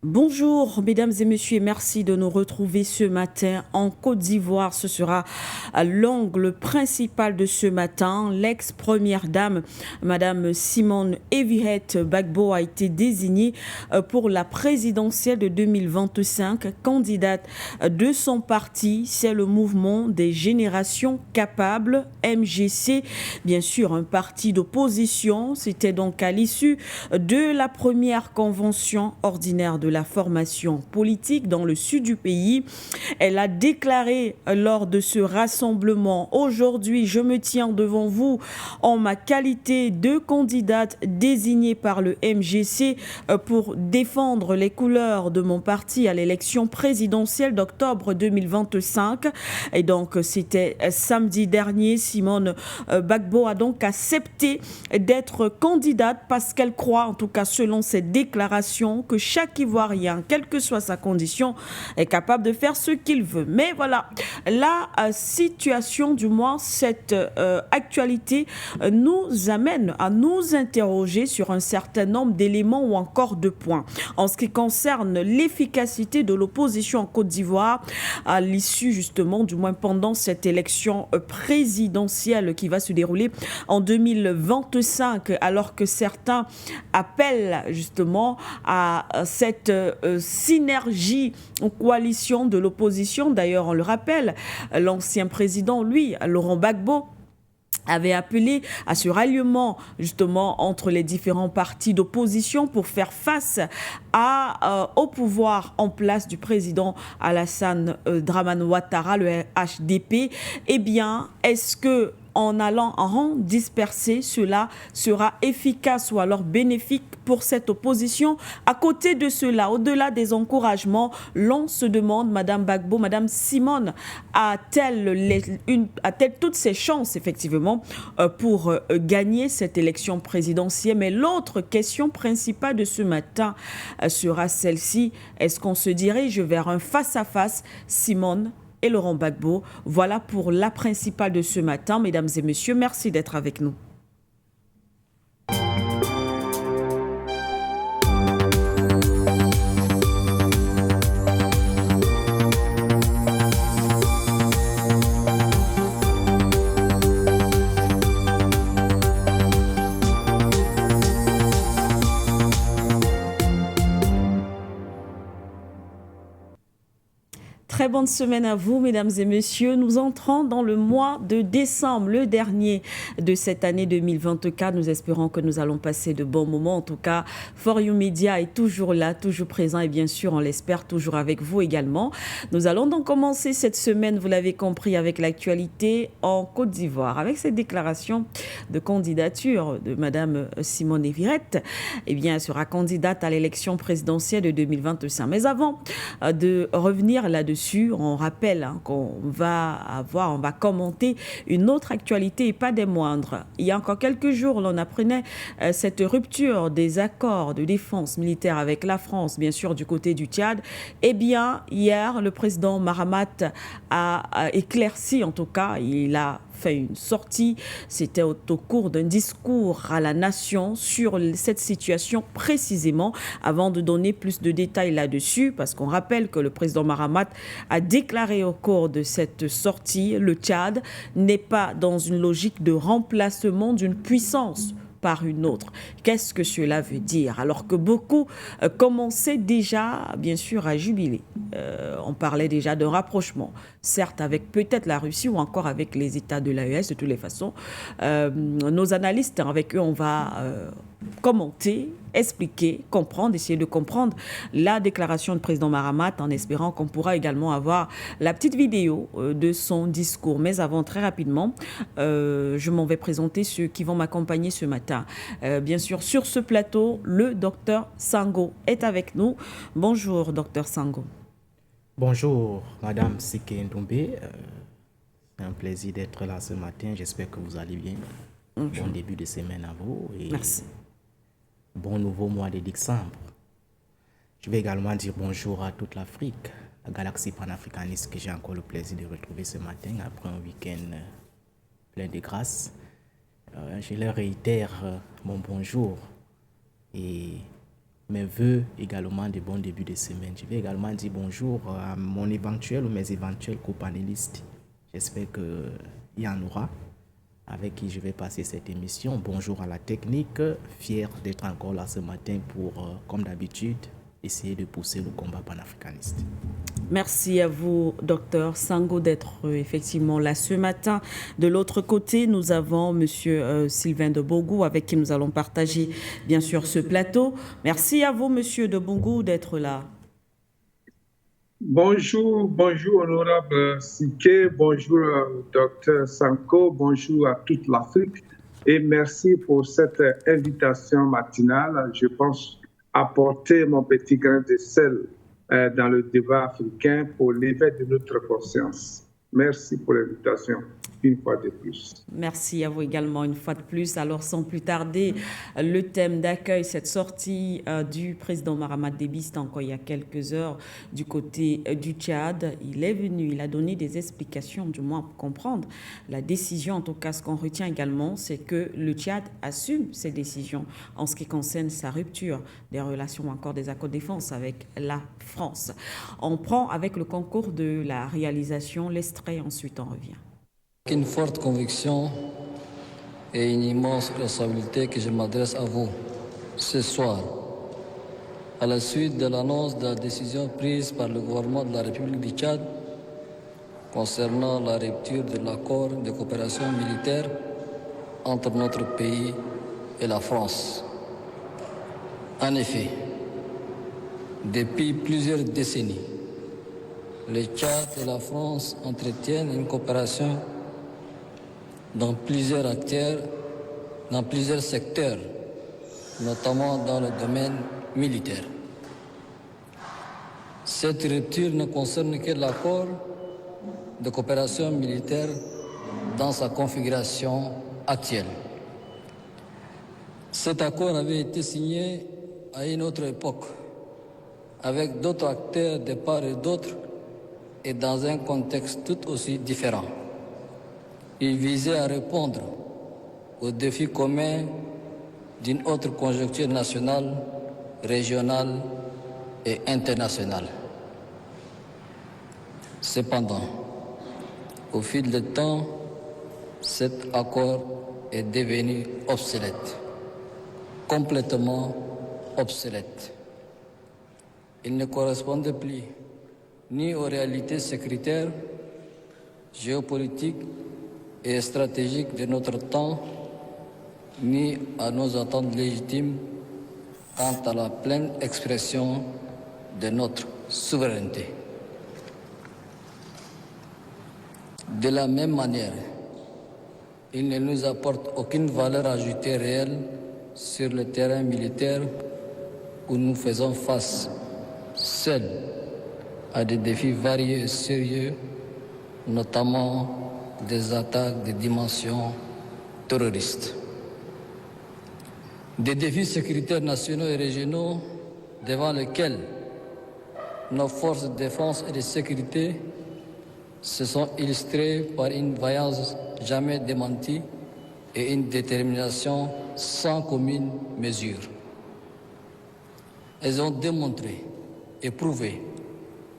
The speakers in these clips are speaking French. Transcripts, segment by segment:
Bonjour, mesdames et messieurs, et merci de nous retrouver ce matin en Côte d'Ivoire. Ce sera l'angle principal de ce matin. L'ex-première dame, Madame Simone Evihette Gbagbo, a été désignée pour la présidentielle de 2025, candidate de son parti. C'est le mouvement des générations capables, MGC, bien sûr un parti d'opposition. C'était donc à l'issue de la première convention ordinaire de la formation politique dans le sud du pays. Elle a déclaré lors de ce rassemblement: aujourd'hui, je me tiens devant vous en ma qualité de candidate désignée par le MGC pour défendre les couleurs de mon parti à l'élection présidentielle d'octobre 2025. Et donc, c'était samedi dernier. Simone Gbagbo a donc accepté d'être candidate parce qu'elle croit, en tout cas selon ses déclarations, que chaque Ivoirien, quelle que soit sa condition, est capable de faire ce qu'il veut. Mais voilà, la situation, du moins cette actualité, nous amène à nous interroger sur un certain nombre d'éléments ou encore de points. En ce qui concerne l'efficacité de l'opposition en Côte d'Ivoire, à l'issue justement, du moins pendant cette élection présidentielle qui va se dérouler en 2025, alors que certains appellent justement à cette synergie ou coalition de l'opposition. D'ailleurs, on le rappelle, l'ancien président, lui, Laurent Gbagbo, avait appelé à ce ralliement justement entre les différents partis d'opposition pour faire face au pouvoir en place du président Alassane Dramane Ouattara, le HDP. Eh bien, est-ce que en allant en disperser, cela sera efficace ou alors bénéfique pour cette opposition? À côté de cela, au-delà des encouragements, l'on se demande, Madame Gbagbo, Madame Simone, a-t-elle toutes ses chances effectivement pour gagner cette élection présidentielle? Mais l'autre question principale de ce matin sera celle-ci: est-ce qu'on se dirige vers un face-à-face Simone et Laurent Gbagbo? Voilà pour la principale de ce matin. Mesdames et messieurs, merci d'être avec nous. Très bonne semaine à vous, mesdames et messieurs. Nous entrons dans le mois de décembre, le dernier de cette année 2024. Nous espérons que nous allons passer de bons moments. En tout cas, For You Media est toujours là, toujours présent et bien sûr, on l'espère, toujours avec vous également. Nous allons donc commencer cette semaine, vous l'avez compris, avec l'actualité en Côte d'Ivoire, avec cette déclaration de candidature de Madame Simone Evihette. Eh bien, elle sera candidate à l'élection présidentielle de 2025. Mais avant de revenir là-dessus, on rappelle qu'on va commenter une autre actualité et pas des moindres. Il y a encore quelques jours, l'on apprenait cette rupture des accords de défense militaire avec la France, bien sûr du côté du Tchad. Eh bien, hier, le président Mahamat a éclairci, en tout cas, il a fait une sortie, c'était au cours d'un discours à la nation sur cette situation précisément, avant de donner plus de détails là-dessus, parce qu'on rappelle que le président Mahamat a déclaré au cours de cette sortie, le Tchad n'est pas dans une logique de remplacement d'une puissance par une autre. Qu'est-ce que cela veut dire? Alors que beaucoup commençaient déjà, bien sûr, à jubiler. On parlait déjà d'un rapprochement, certes avec peut-être la Russie ou encore avec les États de l'AES, de toutes les façons. Nos analystes, avec eux, on va commenter, expliquer, comprendre, essayer de comprendre la déclaration du président Mahamat, en espérant qu'on pourra également avoir la petite vidéo de son discours. Mais avant, très rapidement, je m'en vais présenter ceux qui vont m'accompagner ce matin. Bien sûr, sur ce plateau, le docteur Sango est avec nous. Bonjour, docteur Sango. Bonjour, Madame Sike Ndombé. C'est un plaisir d'être là ce matin. J'espère que vous allez bien. Bonjour. Bon début de semaine à vous. Et merci. Bon nouveau mois de décembre. Je vais également dire bonjour à toute l'Afrique, la galaxie panafricaniste que j'ai encore le plaisir de retrouver ce matin après un week-end plein de grâce. Je leur réitère mon bonjour et mes voeux également de bon début de semaine. Je vais également dire bonjour à mon éventuel ou mes éventuels co-panélistes. J'espère qu'il y en aura avec qui je vais passer cette émission. Bonjour à la technique, fier d'être encore là ce matin pour, comme d'habitude, essayer de pousser le combat panafricaniste. Merci à vous, docteur Sango, d'être effectivement là ce matin. De l'autre côté, nous avons monsieur Sylvain de Bongou, avec qui nous allons partager bien sûr ce plateau. Merci à vous, monsieur de Bongou, d'être là. Bonjour, bonjour honorable Siké, bonjour docteur Sanko, bonjour à toute l'Afrique et merci pour cette invitation matinale. Je pense apporter mon petit grain de sel dans le débat africain pour l'éveil de notre conscience. Merci pour l'invitation. Une fois de plus. Merci à vous également une fois de plus. Alors sans plus tarder, le thème d'accueil, cette sortie du président Mahamat Déby, c'était encore il y a quelques heures du côté du Tchad. Il est venu, il a donné des explications, du moins pour comprendre la décision. En tout cas, ce qu'on retient également, c'est que le Tchad assume ses décisions en ce qui concerne sa rupture des relations ou encore des accords de défense avec la France. On prend avec le concours de la réalisation l'extrait, ensuite on revient. Avec une forte conviction et une immense responsabilité que je m'adresse à vous ce soir, à la suite de l'annonce de la décision prise par le gouvernement de la République du Tchad concernant la rupture de l'accord de coopération militaire entre notre pays et la France. En effet, depuis plusieurs décennies, le Tchad et la France entretiennent une coopération dans plusieurs secteurs, notamment dans le domaine militaire. Cette rupture ne concerne que l'accord de coopération militaire dans sa configuration actuelle. Cet accord avait été signé à une autre époque, avec d'autres acteurs de part et d'autre, et dans un contexte tout aussi différent. Il visait à répondre aux défis communs d'une autre conjoncture nationale, régionale et internationale. Cependant, au fil du temps, cet accord est devenu obsolète, complètement obsolète. Il ne correspondait plus ni aux réalités sécuritaires, géopolitiques et stratégiques de notre temps, ni à nos attentes légitimes quant à la pleine expression de notre souveraineté. De la même manière, il ne nous apporte aucune valeur ajoutée réelle sur le terrain militaire où nous faisons face seuls à des défis variés et sérieux, notamment des attaques de dimension terroriste. Des défis sécuritaires nationaux et régionaux devant lesquels nos forces de défense et de sécurité se sont illustrées par une vaillance jamais démentie et une détermination sans commune mesure. Elles ont démontré et prouvé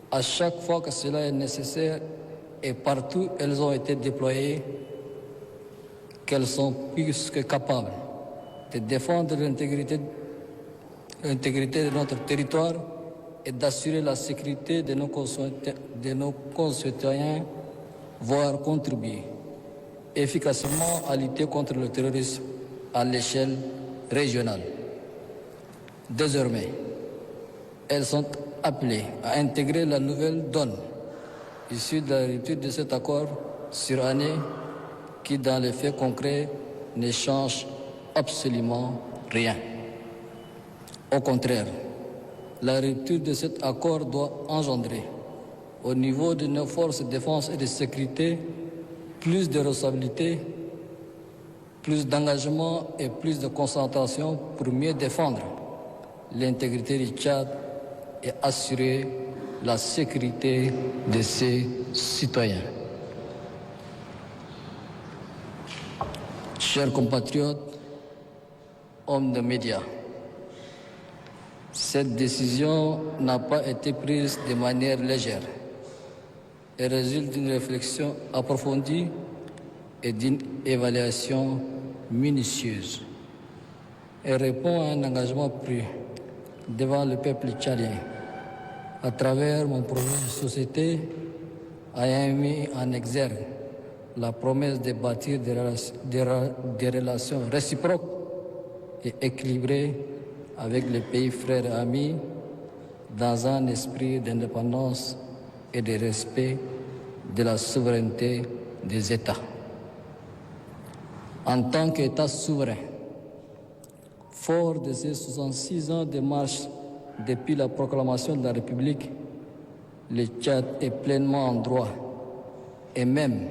à chaque fois que cela est nécessaire et partout elles ont été déployées qu'elles sont plus que capables de défendre l'intégrité de notre territoire et d'assurer la sécurité de nos concitoyens, voire contribuer efficacement à lutter contre le terrorisme à l'échelle régionale. Désormais, elles sont appelées à intégrer la nouvelle donne issue de la rupture de cet accord sur année qui, dans les faits concrets, ne change absolument rien. Au contraire, la rupture de cet accord doit engendrer, au niveau de nos forces de défense et de sécurité, plus de responsabilité, plus d'engagement et plus de concentration pour mieux défendre l'intégrité du Tchad et assurer la sécurité de ses citoyens. Chers compatriotes, hommes de médias, Cette décision n'a pas été prise de manière légère. Elle résulte d'une réflexion approfondie et d'une évaluation minutieuse. Elle répond à un engagement pris devant le peuple tchadien à travers mon projet de société ayant mis en exergue la promesse de bâtir des relations réciproques et équilibrées avec les pays frères et amis dans un esprit d'indépendance et de respect de la souveraineté des États. En tant qu'État souverain, fort de ces 66 ans de marche depuis la proclamation de la République, le Tchad est pleinement en droit et même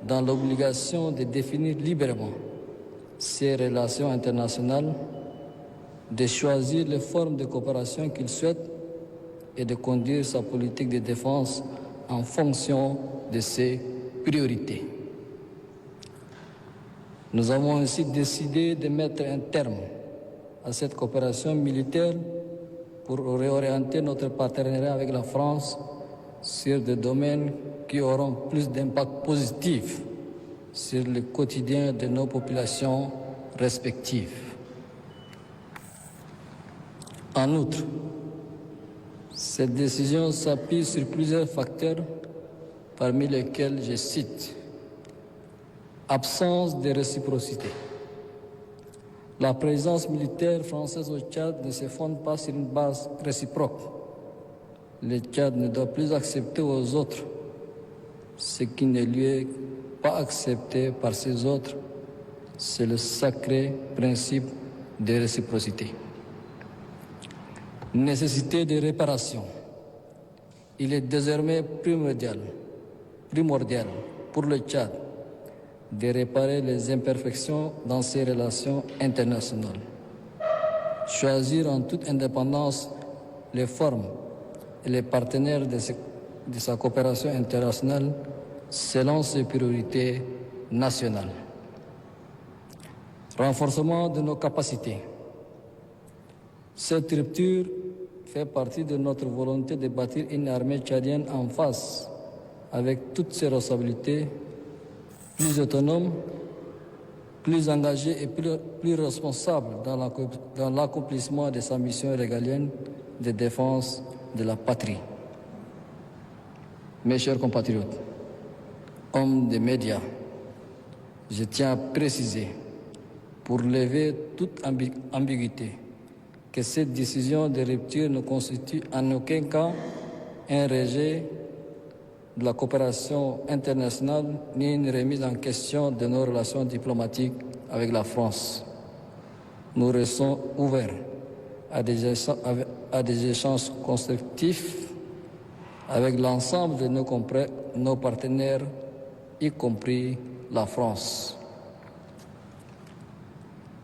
dans l'obligation de définir librement ses relations internationales, de choisir les formes de coopération qu'il souhaite et de conduire sa politique de défense en fonction de ses priorités. Nous avons ainsi décidé de mettre un terme à cette coopération militaire pour réorienter notre partenariat avec la France sur des domaines qui auront plus d'impact positif sur le quotidien de nos populations respectives. En outre, cette décision s'appuie sur plusieurs facteurs, parmi lesquels je cite absence de réciprocité. La présence militaire française au Tchad ne se fonde pas sur une base réciproque. Le Tchad ne doit plus accepter aux autres ce qui ne lui est pas accepté par ces autres. C'est le sacré principe de réciprocité. Nécessité de réparation. Il est désormais primordial pour le Tchad de réparer les imperfections dans ses relations internationales. Choisir en toute indépendance les formes et les partenaires de sa coopération internationale selon ses priorités nationales. Renforcement de nos capacités. Cette rupture fait partie de notre volonté de bâtir une armée tchadienne en face, avec toutes ses responsabilités, plus autonome, plus engagée et plus responsable dans l'accomplissement de sa mission régalienne de défense de la patrie. Mes chers compatriotes, hommes des médias, je tiens à préciser, pour lever toute ambiguïté, que cette décision de rupture ne constitue en aucun cas un rejet de la coopération internationale ni une remise en question de nos relations diplomatiques avec la France. Nous restons ouverts à des échanges constructifs avec l'ensemble de nos partenaires, y compris la France.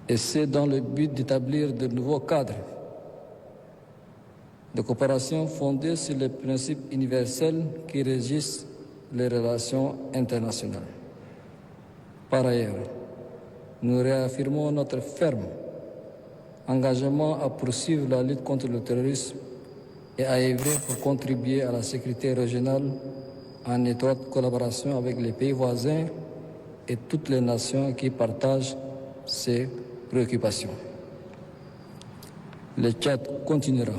Et c'est dans le but d'établir de nouveaux cadres de coopération fondés sur les principes universels qui régissent les relations internationales. Par ailleurs, nous réaffirmons notre ferme engagement à poursuivre la lutte contre le terrorisme et à œuvrer pour contribuer à la sécurité régionale en étroite collaboration avec les pays voisins et toutes les nations qui partagent ces préoccupations. Le Tchad continuera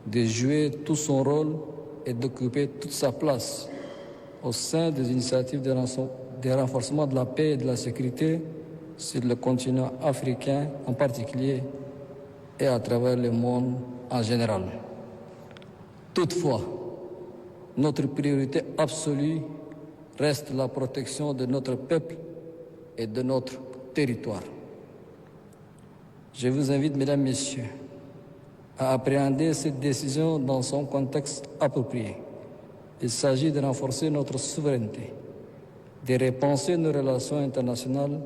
de jouer tout son rôle et d'occuper toute sa place au sein des initiatives de renforcement de la paix et de la sécurité sur le continent africain en particulier et à travers le monde en général. Toutefois, notre priorité absolue reste la protection de notre peuple et de notre territoire. Je vous invite, mesdames, messieurs, à appréhender cette décision dans son contexte approprié. Il s'agit de renforcer notre souveraineté, de repenser nos relations internationales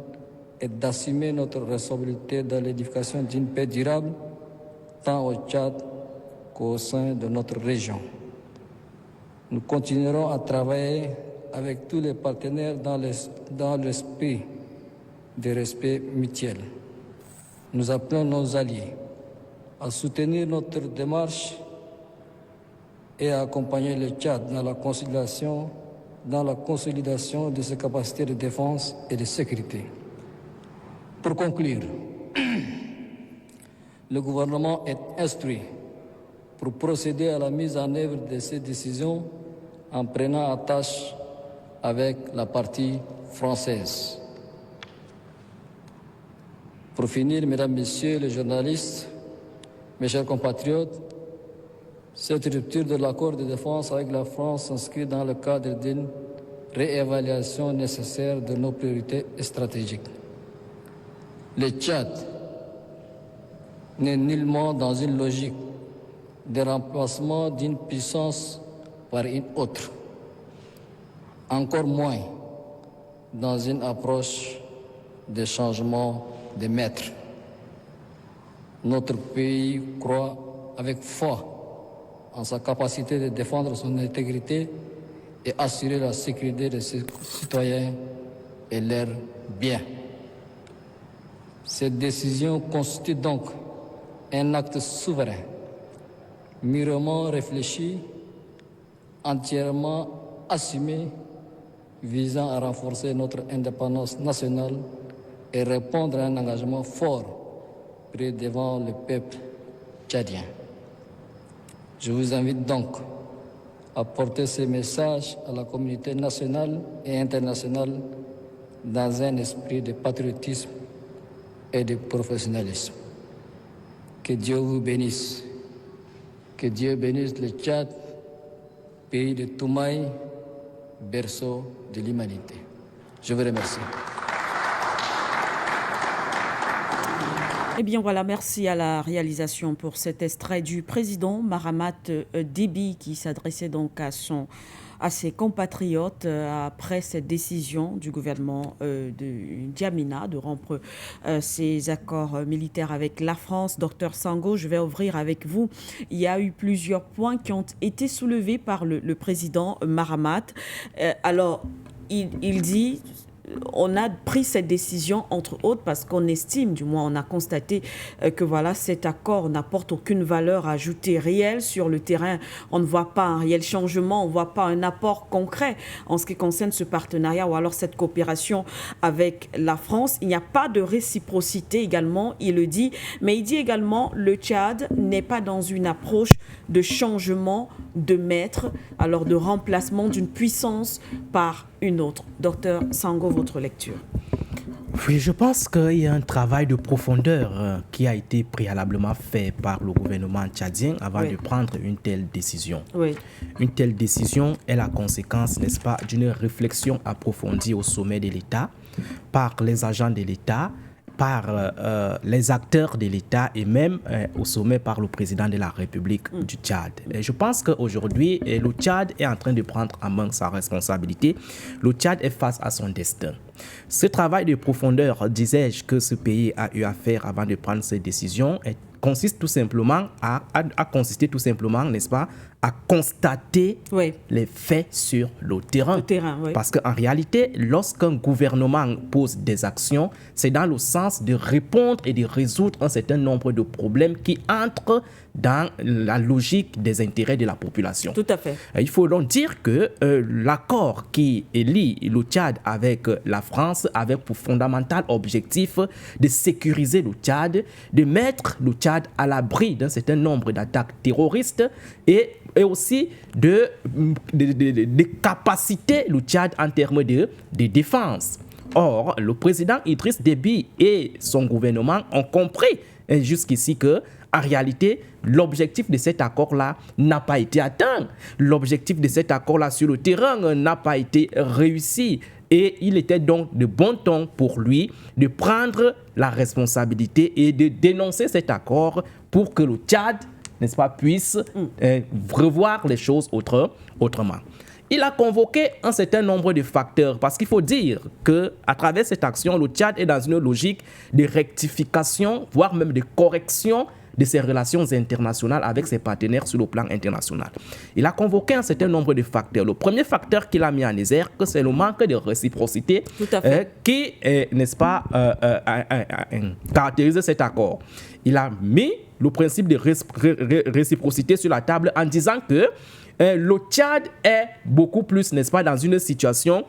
et d'assumer notre responsabilité dans l'édification d'une paix durable, tant au Tchad qu'au sein de notre région. Nous continuerons à travailler avec tous les partenaires dans l'esprit de respect mutuel. Nous appelons nos alliés à soutenir notre démarche et à accompagner le Tchad dans la consolidation de ses capacités de défense et de sécurité. Pour conclure, le gouvernement est instruit pour procéder à la mise en œuvre de ces décisions en prenant attache avec la partie française. Pour finir, mesdames, messieurs les journalistes, mes chers compatriotes, cette rupture de l'accord de défense avec la France s'inscrit dans le cadre d'une réévaluation nécessaire de nos priorités stratégiques. Le Tchad n'est nullement dans une logique de remplacement d'une puissance par une autre, encore moins dans une approche de changement de maître. Notre pays croit avec foi en sa capacité de défendre son intégrité et assurer la sécurité de ses citoyens et leurs biens. Cette décision constitue donc un acte souverain, mûrement réfléchi, entièrement assumé, visant à renforcer notre indépendance nationale et répondre à un engagement fort pris devant le peuple tchadien. Je vous invite donc à porter ce message à la communauté nationale et internationale dans un esprit de patriotisme et de professionnalisme. Que Dieu vous bénisse. Que Dieu bénisse le Tchad, pays de Toumaï, berceau de l'humanité. Je vous remercie. Eh bien voilà, merci à la réalisation pour cet extrait du président Mahamat Déby qui s'adressait donc à ses compatriotes après cette décision du gouvernement de N'Djamena de rompre ses accords militaires avec la France. Docteur Sango, je vais ouvrir avec vous. Il y a eu plusieurs points qui ont été soulevés par le président Mahamat. Alors, il dit... On a pris cette décision, entre autres, parce qu'on estime, du moins on a constaté que voilà, cet accord n'apporte aucune valeur ajoutée réelle sur le terrain. On ne voit pas un réel changement, on ne voit pas un apport concret en ce qui concerne ce partenariat ou alors cette coopération avec la France. Il n'y a pas de réciprocité également, il le dit, mais il dit également le Tchad n'est pas dans une approche de changement de maître, alors de remplacement d'une puissance par une autre. Docteur Sango, votre lecture. Oui, je pense qu'il y a un travail de profondeur qui a été préalablement fait par le gouvernement tchadien avant de prendre une telle décision. Oui. Une telle décision est la conséquence, n'est-ce pas, d'une réflexion approfondie au sommet de l'État, par les agents de l'État, par les acteurs de l'État et même au sommet par le président de la République du Tchad. Et je pense qu'aujourd'hui, le Tchad est en train de prendre en main sa responsabilité. Le Tchad est face à son destin. Ce travail de profondeur, disais-je, que ce pays a eu à faire avant de prendre cette décision consiste tout simplement à consister tout simplement, n'est-ce pas, à constater les faits sur le terrain. Parce qu'en réalité, lorsqu'un gouvernement pose des actions, c'est dans le sens de répondre et de résoudre un certain nombre de problèmes qui entrent dans la logique des intérêts de la population. Tout à fait. Il faut donc dire que l'accord qui lie le Tchad avec la France avait pour fondamental objectif de sécuriser le Tchad, de mettre le Tchad à l'abri d'un certain nombre d'attaques terroristes et aussi de capaciter le Tchad en termes de défense. Or, le président Idriss Déby et son gouvernement ont compris jusqu'ici que en réalité, l'objectif de cet accord-là n'a pas été atteint. L'objectif de cet accord-là sur le terrain n'a pas été réussi. Et il était donc de bon ton pour lui de prendre la responsabilité et de dénoncer cet accord pour que le Tchad, n'est-ce pas, puisse revoir les choses autrement. Il a convoqué un certain nombre de facteurs parce qu'il faut dire qu'à travers cette action, le Tchad est dans une logique de rectification, voire même de correction de ses relations internationales avec ses partenaires sur le plan international. Il a convoqué un certain nombre de facteurs. Le premier facteur qu'il a mis en exergue, c'est le manque de réciprocité qui, n'est-ce pas, caractérise cet accord. Il a mis le principe de réciprocité sur la table en disant que le Tchad est beaucoup plus, n'est-ce pas, dans une situation,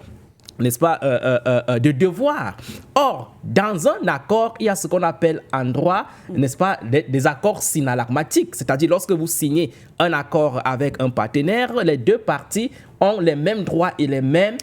n'est-ce pas, de devoir. Or, dans un accord, il y a ce qu'on appelle en droit, n'est-ce pas, des accords synalagmatiques. C'est-à-dire, lorsque vous signez un accord avec un partenaire, les deux parties ont les mêmes droits et les mêmes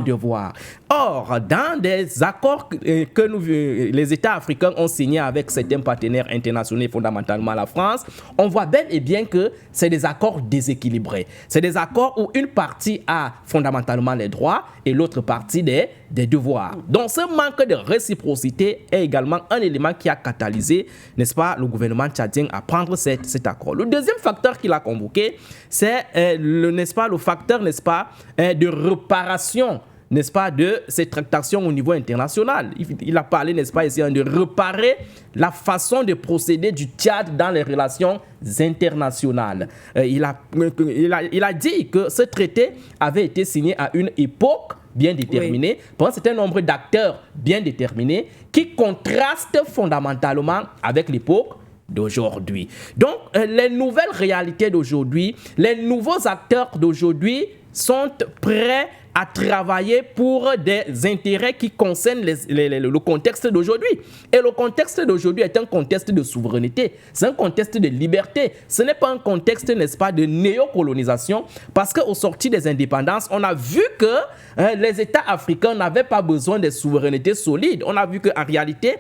devoirs. Or, dans des accords que les États africains ont signés avec certains partenaires internationaux, fondamentalement la France, on voit bel et bien que c'est des accords déséquilibrés. C'est des accords où une partie a fondamentalement les droits et l'autre partie des devoirs. Donc, ce manque de réciprocité est également un élément qui a catalysé, n'est-ce pas, le gouvernement tchadien à prendre cet accord. Le deuxième facteur qu'il a convoqué, c'est n'est-ce pas, le facteur, n'est-ce pas, de réparation, n'est-ce pas, de ces tractations au niveau international. Il a parlé, n'est-ce pas, ici, de réparer la façon de procéder du Tchad dans les relations internationales. Il a dit que ce traité avait été signé à une époque bien déterminée, par un certain nombre d'acteurs bien déterminés, qui contrastent fondamentalement avec l'époque d'aujourd'hui. Donc, les nouvelles réalités d'aujourd'hui, les nouveaux acteurs d'aujourd'hui sont prêts à travailler pour des intérêts qui concernent le contexte d'aujourd'hui. Et le contexte d'aujourd'hui est un contexte de souveraineté, c'est un contexte de liberté. Ce n'est pas un contexte, n'est-ce pas, de néocolonisation, parce qu'au sorti des indépendances, on a vu que les États africains n'avaient pas besoin de souveraineté solide. On a vu qu'en réalité,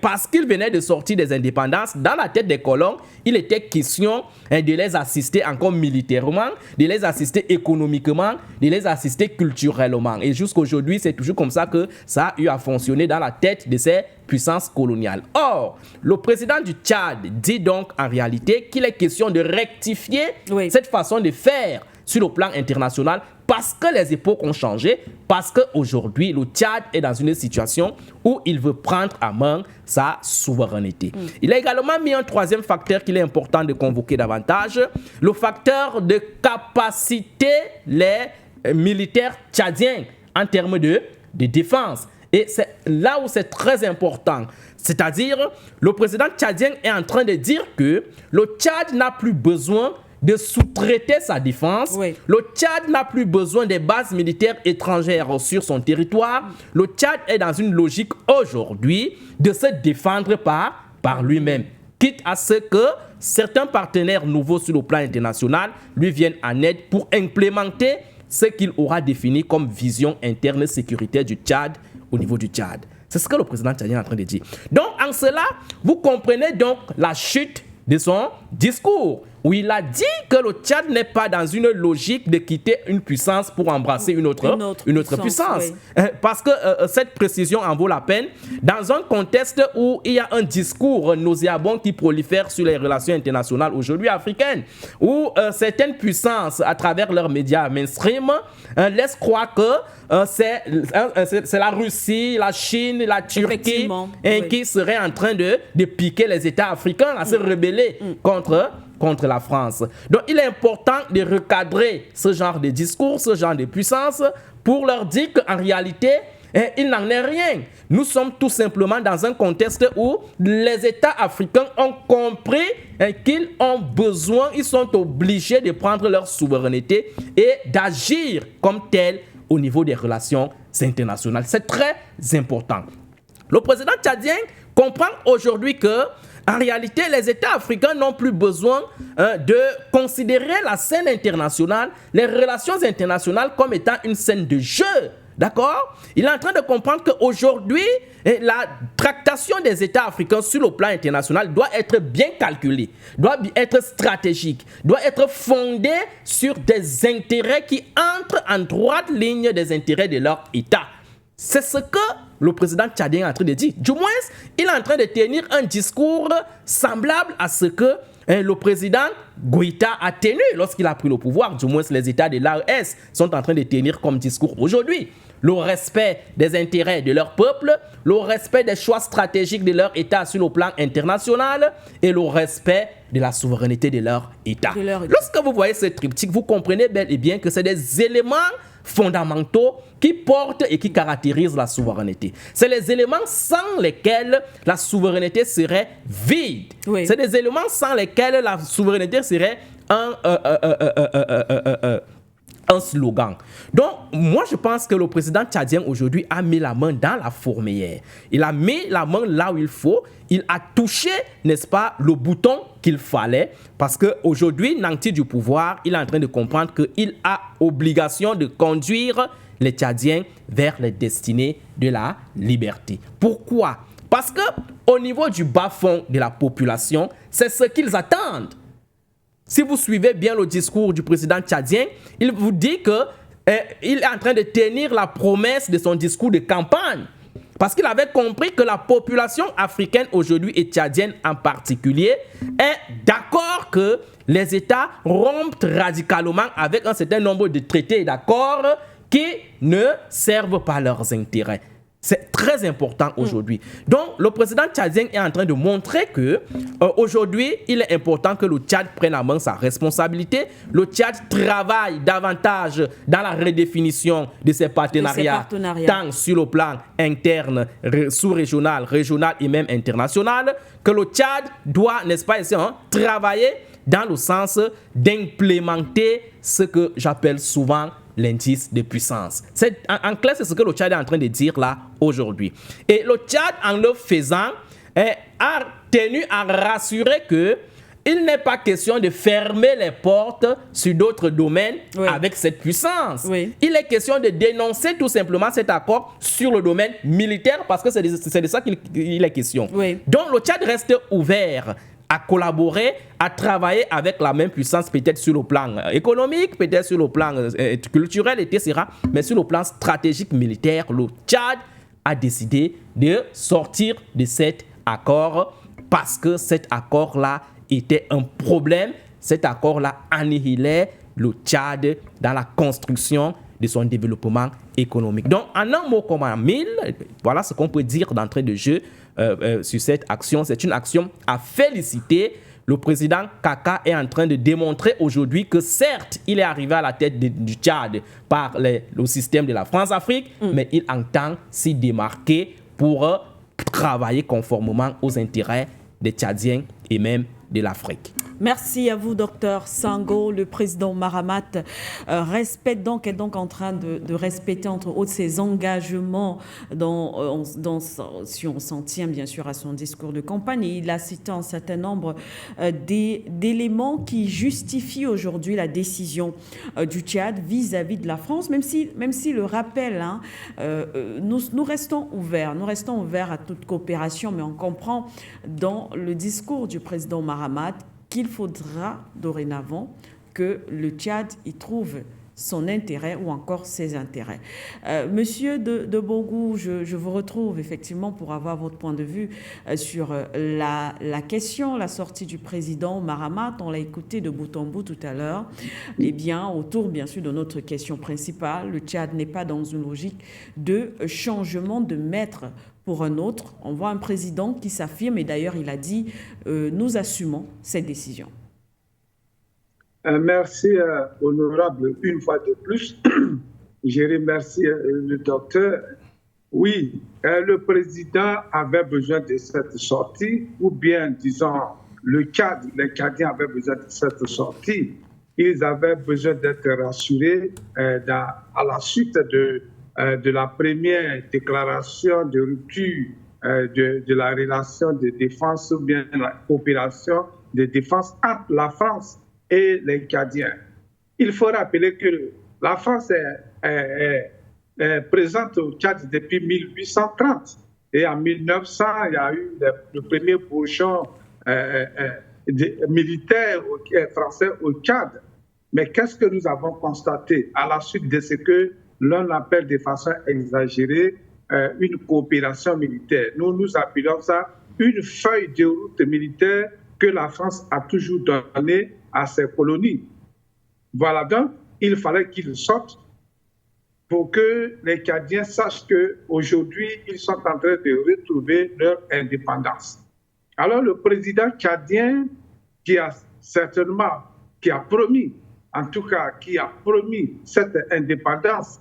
parce qu'ils venaient de sortir des indépendances, dans la tête des colons, il était question de les assister encore militairement, de les assister économiquement, de les assister culturellement. Et jusqu'aujourd'hui, c'est toujours comme ça que ça a eu à fonctionner dans la tête de ces puissances coloniales. Or, le président du Tchad dit donc en réalité qu'il est question de rectifier cette façon de faire sur le plan international, parce que les époques ont changé, parce qu'aujourd'hui, le Tchad est dans une situation où il veut prendre à main sa souveraineté. Il a également mis un troisième facteur qu'il est important de convoquer davantage, le facteur de capacité les militaires tchadiens en termes de défense. Et c'est là où c'est très important. C'est-à-dire, le président tchadien est en train de dire que le Tchad n'a plus besoin de sous-traiter sa défense. Le Tchad n'a plus besoin des bases militaires étrangères sur son territoire. Le Tchad est dans une logique aujourd'hui de se défendre par lui-même, quitte à ce que certains partenaires nouveaux sur le plan international lui viennent en aide pour implémenter ce qu'il aura défini comme vision interne sécuritaire du Tchad au niveau du Tchad. C'est ce que le président tchadien est en train de dire. Donc, en cela, vous comprenez donc la chute de son discours, où il a dit que le Tchad n'est pas dans une logique de quitter une puissance pour embrasser une autre puissance. Parce que cette précision en vaut la peine dans un contexte où il y a un discours nauséabond qui prolifère sur les relations internationales aujourd'hui africaines, où certaines puissances, à travers leurs médias mainstream, laissent croire que c'est la Russie, la Chine, la Turquie qui seraient en train de piquer les États africains à se rebeller contre la France. Donc, il est important de recadrer ce genre de discours, ce genre de puissance, pour leur dire qu'en réalité, il n'en est rien. Nous sommes tout simplement dans un contexte où les États africains ont compris qu'ils ont besoin, ils sont obligés de prendre leur souveraineté et d'agir comme tel au niveau des relations internationales. C'est très important. Le président tchadien comprend aujourd'hui que en réalité, les États africains n'ont plus besoin de considérer la scène internationale, les relations internationales comme étant une scène de jeu. D'accord? Il est en train de comprendre qu'aujourd'hui, la tractation des États africains sur le plan international doit être bien calculée, doit être stratégique, doit être fondée sur des intérêts qui entrent en droite ligne des intérêts de leur État. C'est ce que le président tchadien est en train de dire. Du moins, il est en train de tenir un discours semblable à ce que le président Goïta a tenu lorsqu'il a pris le pouvoir. Du moins, les États de l'AES sont en train de tenir comme discours aujourd'hui. Le respect des intérêts de leur peuple, le respect des choix stratégiques de leur État sur le plan international et le respect de la souveraineté de leur État. Lorsque vous voyez ce triptyque, vous comprenez bel et bien que c'est des éléments fondamentaux qui portent et qui caractérisent la souveraineté. C'est les éléments sans lesquels la souveraineté serait vide. Oui. C'est des éléments sans lesquels la souveraineté serait un slogan. Donc, moi, je pense que le président tchadien aujourd'hui a mis la main dans la fourmilière. Il a mis la main là où il faut. Il a touché, n'est-ce pas, le bouton qu'il fallait. Parce qu'aujourd'hui, nanti du pouvoir, il est en train de comprendre qu'il a obligation de conduire les Tchadiens vers les destinées de la liberté. Pourquoi? Parce qu'au niveau du bas-fond de la population, c'est ce qu'ils attendent. Si vous suivez bien le discours du président tchadien, il vous dit que il est en train de tenir la promesse de son discours de campagne. Parce qu'il avait compris que la population africaine aujourd'hui et tchadienne en particulier est d'accord que les États rompent radicalement avec un certain nombre de traités et d'accords qui ne servent pas leurs intérêts. C'est très important aujourd'hui. Donc, le président tchadien est en train de montrer que aujourd'hui, il est important que le Tchad prenne en main sa responsabilité. Le Tchad travaille davantage dans la redéfinition de ses partenariats, tant sur le plan interne, sous-régional, régional et même international, que le Tchad doit, n'est-ce pas, ici, travailler dans le sens d'implémenter ce que j'appelle souvent l'indice de puissance. En clair, c'est ce que le Tchad est en train de dire là aujourd'hui. Et le Tchad, en le faisant, a tenu à rassurer que il n'est pas question de fermer les portes sur d'autres domaines avec cette puissance. Oui. Il est question de dénoncer tout simplement cet accord sur le domaine militaire parce que c'est de ça qu'il est question. Oui. Donc le Tchad reste ouvert à collaborer, à travailler avec la même puissance, peut-être sur le plan économique, peut-être sur le plan culturel, etc. Mais sur le plan stratégique militaire, le Tchad a décidé de sortir de cet accord parce que cet accord-là était un problème. Cet accord-là annihilait le Tchad dans la construction de son développement économique. Donc, en un mot comme en mille, voilà ce qu'on peut dire d'entrée de jeu sur cette action. C'est une action à féliciter. Le président Kaka est en train de démontrer aujourd'hui que certes, il est arrivé à la tête du Tchad par le système de la France-Afrique, mais il entend s'y démarquer pour travailler conformément aux intérêts des Tchadiens et même de l'Afrique. Merci à vous, Dr Sango. Le président Mahamat est donc en train de respecter, entre autres, ses engagements si on s'en tient bien sûr à son discours de campagne. Et il a cité un certain nombre d'éléments qui justifient aujourd'hui la décision du Tchad vis-à-vis de la France, même si le rappel, nous restons ouverts. Nous restons ouverts à toute coopération, mais on comprend dans le discours du président Mahamat qu'il faudra dorénavant que le Tchad y trouve son intérêt ou encore ses intérêts. Monsieur de Bogou, je vous retrouve effectivement pour avoir votre point de vue sur la question, la sortie du président Mahamat. On l'a écouté de bout en bout tout à l'heure. Eh bien, autour bien sûr de notre question principale, le Tchad n'est pas dans une logique de changement de maître pour un autre. On voit un président qui s'affirme et d'ailleurs il a dit nous assumons cette décision. Merci, honorable, une fois de plus. Je remercie le docteur. Oui, le président avait besoin de cette sortie, ou bien, disons, les Tchadiens avaient besoin de cette sortie. Ils avaient besoin d'être rassurés à la suite de la première déclaration de rupture de la relation de défense ou bien la coopération de défense entre la France et les Tchadiens. Il faut rappeler que la France est présente au Tchad depuis 1830 et en 1900, il y a eu le premier bourgeon militaire français au Tchad. Mais qu'est-ce que nous avons constaté à la suite de ce que l'on appelle de façon exagérée une coopération militaire? Nous appelons ça une feuille de route militaire que la France a toujours donnée à ses colonies. Voilà, donc il fallait qu'ils sortent pour que les Tchadiens sachent qu'aujourd'hui, ils sont en train de retrouver leur indépendance. Alors le président tchadien qui a promis en tout cas, qui a promis cette indépendance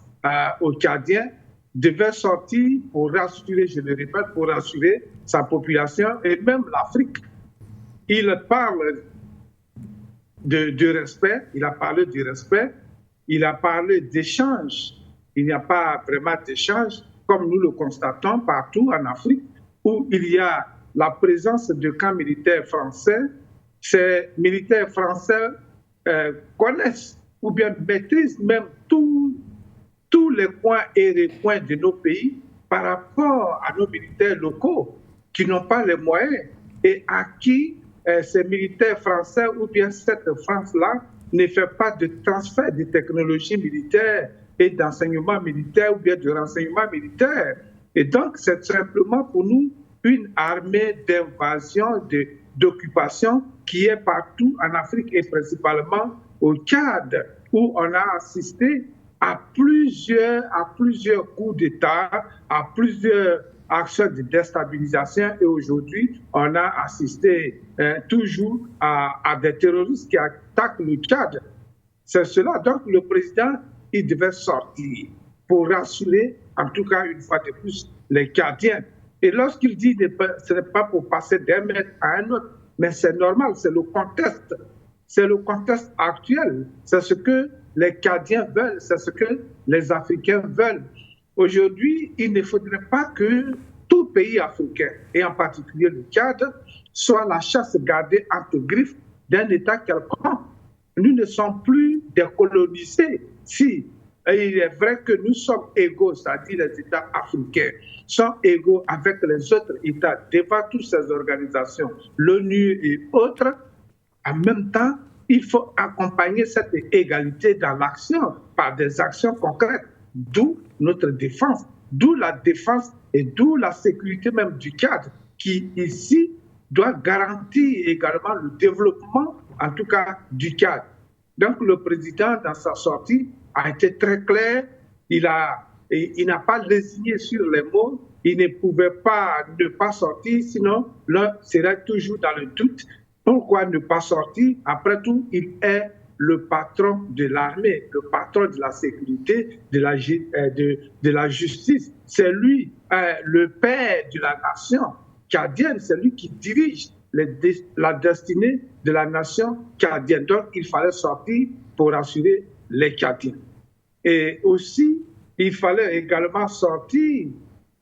aux Tchadiens, devait sortir pour rassurer, je le répète, pour rassurer sa population et même l'Afrique. Il parle de respect, il a parlé du respect, il a parlé d'échange. Il n'y a pas vraiment d'échange, comme nous le constatons partout en Afrique, où il y a la présence de camps militaires français. Ces militaires français connaissent ou bien maîtrisent même tous les coins et les coins de nos pays par rapport à nos militaires locaux qui n'ont pas les moyens et à qui ces militaires français ou bien cette France-là ne fait pas de transfert de technologie militaire et d'enseignement militaire ou bien de renseignement militaire. Et donc, c'est simplement pour nous une armée d'invasion, d'occupation qui est partout en Afrique et principalement au Tchad, où on a assisté à plusieurs coups d'État, à plusieurs actions de déstabilisation et aujourd'hui, on a assisté toujours à des terroristes qui attaquent le Tchad. C'est cela. Donc, le président, il devait sortir pour rassurer, en tout cas une fois de plus, les Tchadiens. Et lorsqu'il dit que ce n'est pas pour passer d'un maître à un autre, mais c'est normal, c'est le contexte. C'est le contexte actuel. C'est ce que les Tchadiens veulent, c'est ce que les Africains veulent. Aujourd'hui, il ne faudrait pas que tout pays africain, et en particulier le Tchad, soit la chasse gardée entre griffes d'un État quelconque. Nous ne sommes plus décolonisés. Si il est vrai que nous sommes égaux, c'est-à-dire les États africains sont égaux avec les autres États devant toutes ces organisations, l'ONU et autres, en même temps, il faut accompagner cette égalité dans l'action par des actions concrètes, d'où notre défense, d'où la défense et d'où la sécurité même du Tchad, qui ici doit garantir également le développement, en tout cas du Tchad. Donc le président, dans sa sortie, a été très clair, il n'a pas lésigné sur les mots, il ne pouvait pas ne pas sortir, sinon l'un serait toujours dans le doute. Pourquoi ne pas sortir? Après tout, il est le patron de l'armée, le patron de la sécurité, de la justice. C'est lui, le père de la nation tchadienne, c'est lui qui dirige la destinée de la nation tchadienne. Donc, il fallait sortir pour assurer les Tchadiens. Et aussi, il fallait également sortir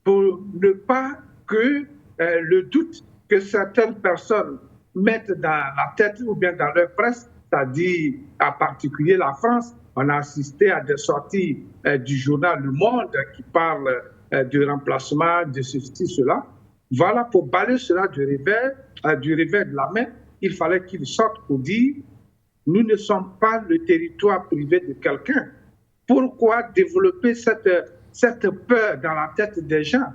pour ne pas que le doute que certaines personnes mettent dans la tête ou bien dans leur presse, c'est-à-dire en particulier la France. On a assisté à des sorties du journal Le Monde qui parle du remplacement de ceci, cela. Voilà, pour balayer cela du revers de la main, il fallait qu'ils sortent pour dire « Nous ne sommes pas le territoire privé de quelqu'un. » Pourquoi développer cette peur dans la tête des gens,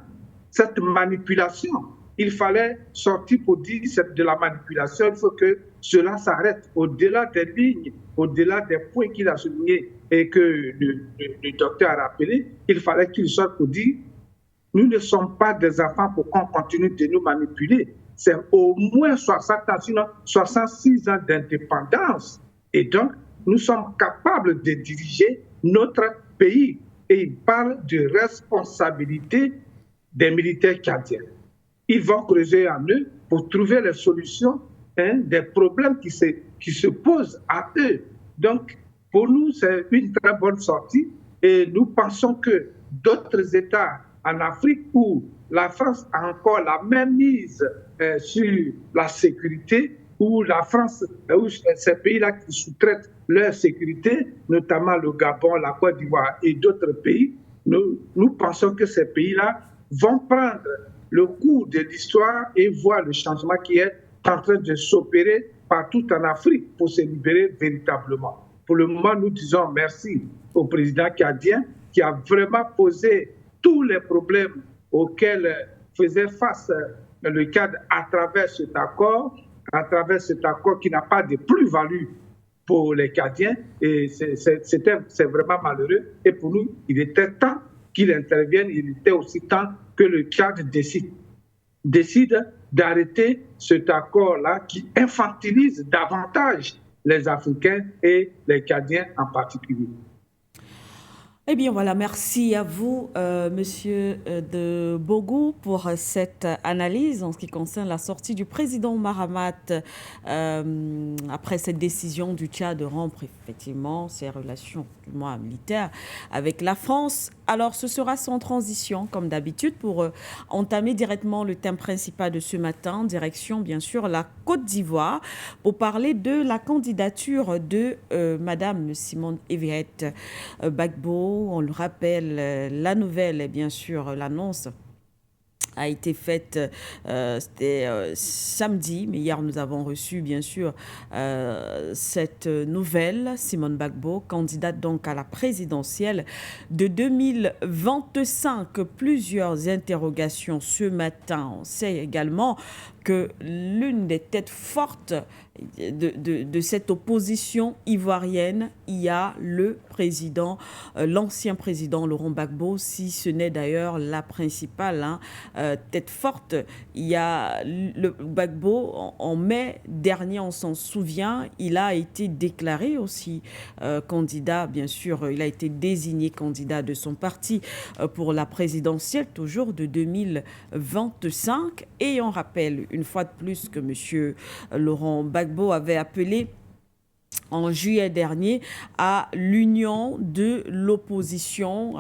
cette manipulation? Il fallait sortir pour dire que c'est de la manipulation. Il faut que cela s'arrête au-delà des lignes, au-delà des points qu'il a soulignés et que le docteur a rappelé. Il fallait qu'il sorte pour dire nous ne sommes pas des enfants pour qu'on continue de nous manipuler. C'est au moins 60 ans, sinon 66 ans d'indépendance. Et donc, nous sommes capables de diriger notre pays. Et il parle de responsabilité des militaires tchadiens. Ils vont creuser en eux pour trouver les solutions des problèmes qui se posent à eux. Donc, pour nous, c'est une très bonne sortie et nous pensons que d'autres États en Afrique où la France a encore la même mise sur la sécurité, où la France, où ces pays-là qui sous-traitent leur sécurité, notamment le Gabon, la Côte d'Ivoire et d'autres pays, nous pensons que ces pays-là vont prendre le cours de l'histoire et voir le changement qui est en train de s'opérer partout en Afrique pour se libérer véritablement. Pour le moment, nous disons merci au président tchadien qui a vraiment posé tous les problèmes auxquels faisait face le Tchad à travers cet accord qui n'a pas de plus-value pour les Tchadiens. Et c'est vraiment malheureux. Et pour nous, il était temps qu'il intervienne. Il était aussi temps que le Tchad décide d'arrêter cet accord-là qui infantilise davantage les Africains et les Cadiens en particulier. Eh bien voilà, merci à vous, Monsieur de Bogou, pour cette analyse en ce qui concerne la sortie du président Mahamat après cette décision du Tchad de rompre effectivement ses relations, du moins militaires, avec la France. Alors ce sera sans transition, comme d'habitude, pour entamer directement le thème principal de ce matin, direction bien sûr la Côte d'Ivoire, pour parler de la candidature de Madame Simone Eviette Gbagbo. On le rappelle, la nouvelle et bien sûr l'annonce a été faite, c'était samedi, mais hier nous avons reçu bien sûr cette nouvelle, Simone Gbagbo, candidate donc à la présidentielle de 2025. Plusieurs interrogations ce matin. On sait également que l'une des têtes fortes de cette opposition ivoirienne, il y a le président, l'ancien président Laurent Gbagbo, si ce n'est d'ailleurs la principale tête forte. Il y a le Gbagbo, en mai dernier, on s'en souvient, il a été déclaré aussi candidat, bien sûr, il a été désigné candidat de son parti pour la présidentielle, toujours de 2025. Et on rappelle une fois de plus que M. Laurent Gbagbo avait appelé en juillet dernier à l'union de l'opposition,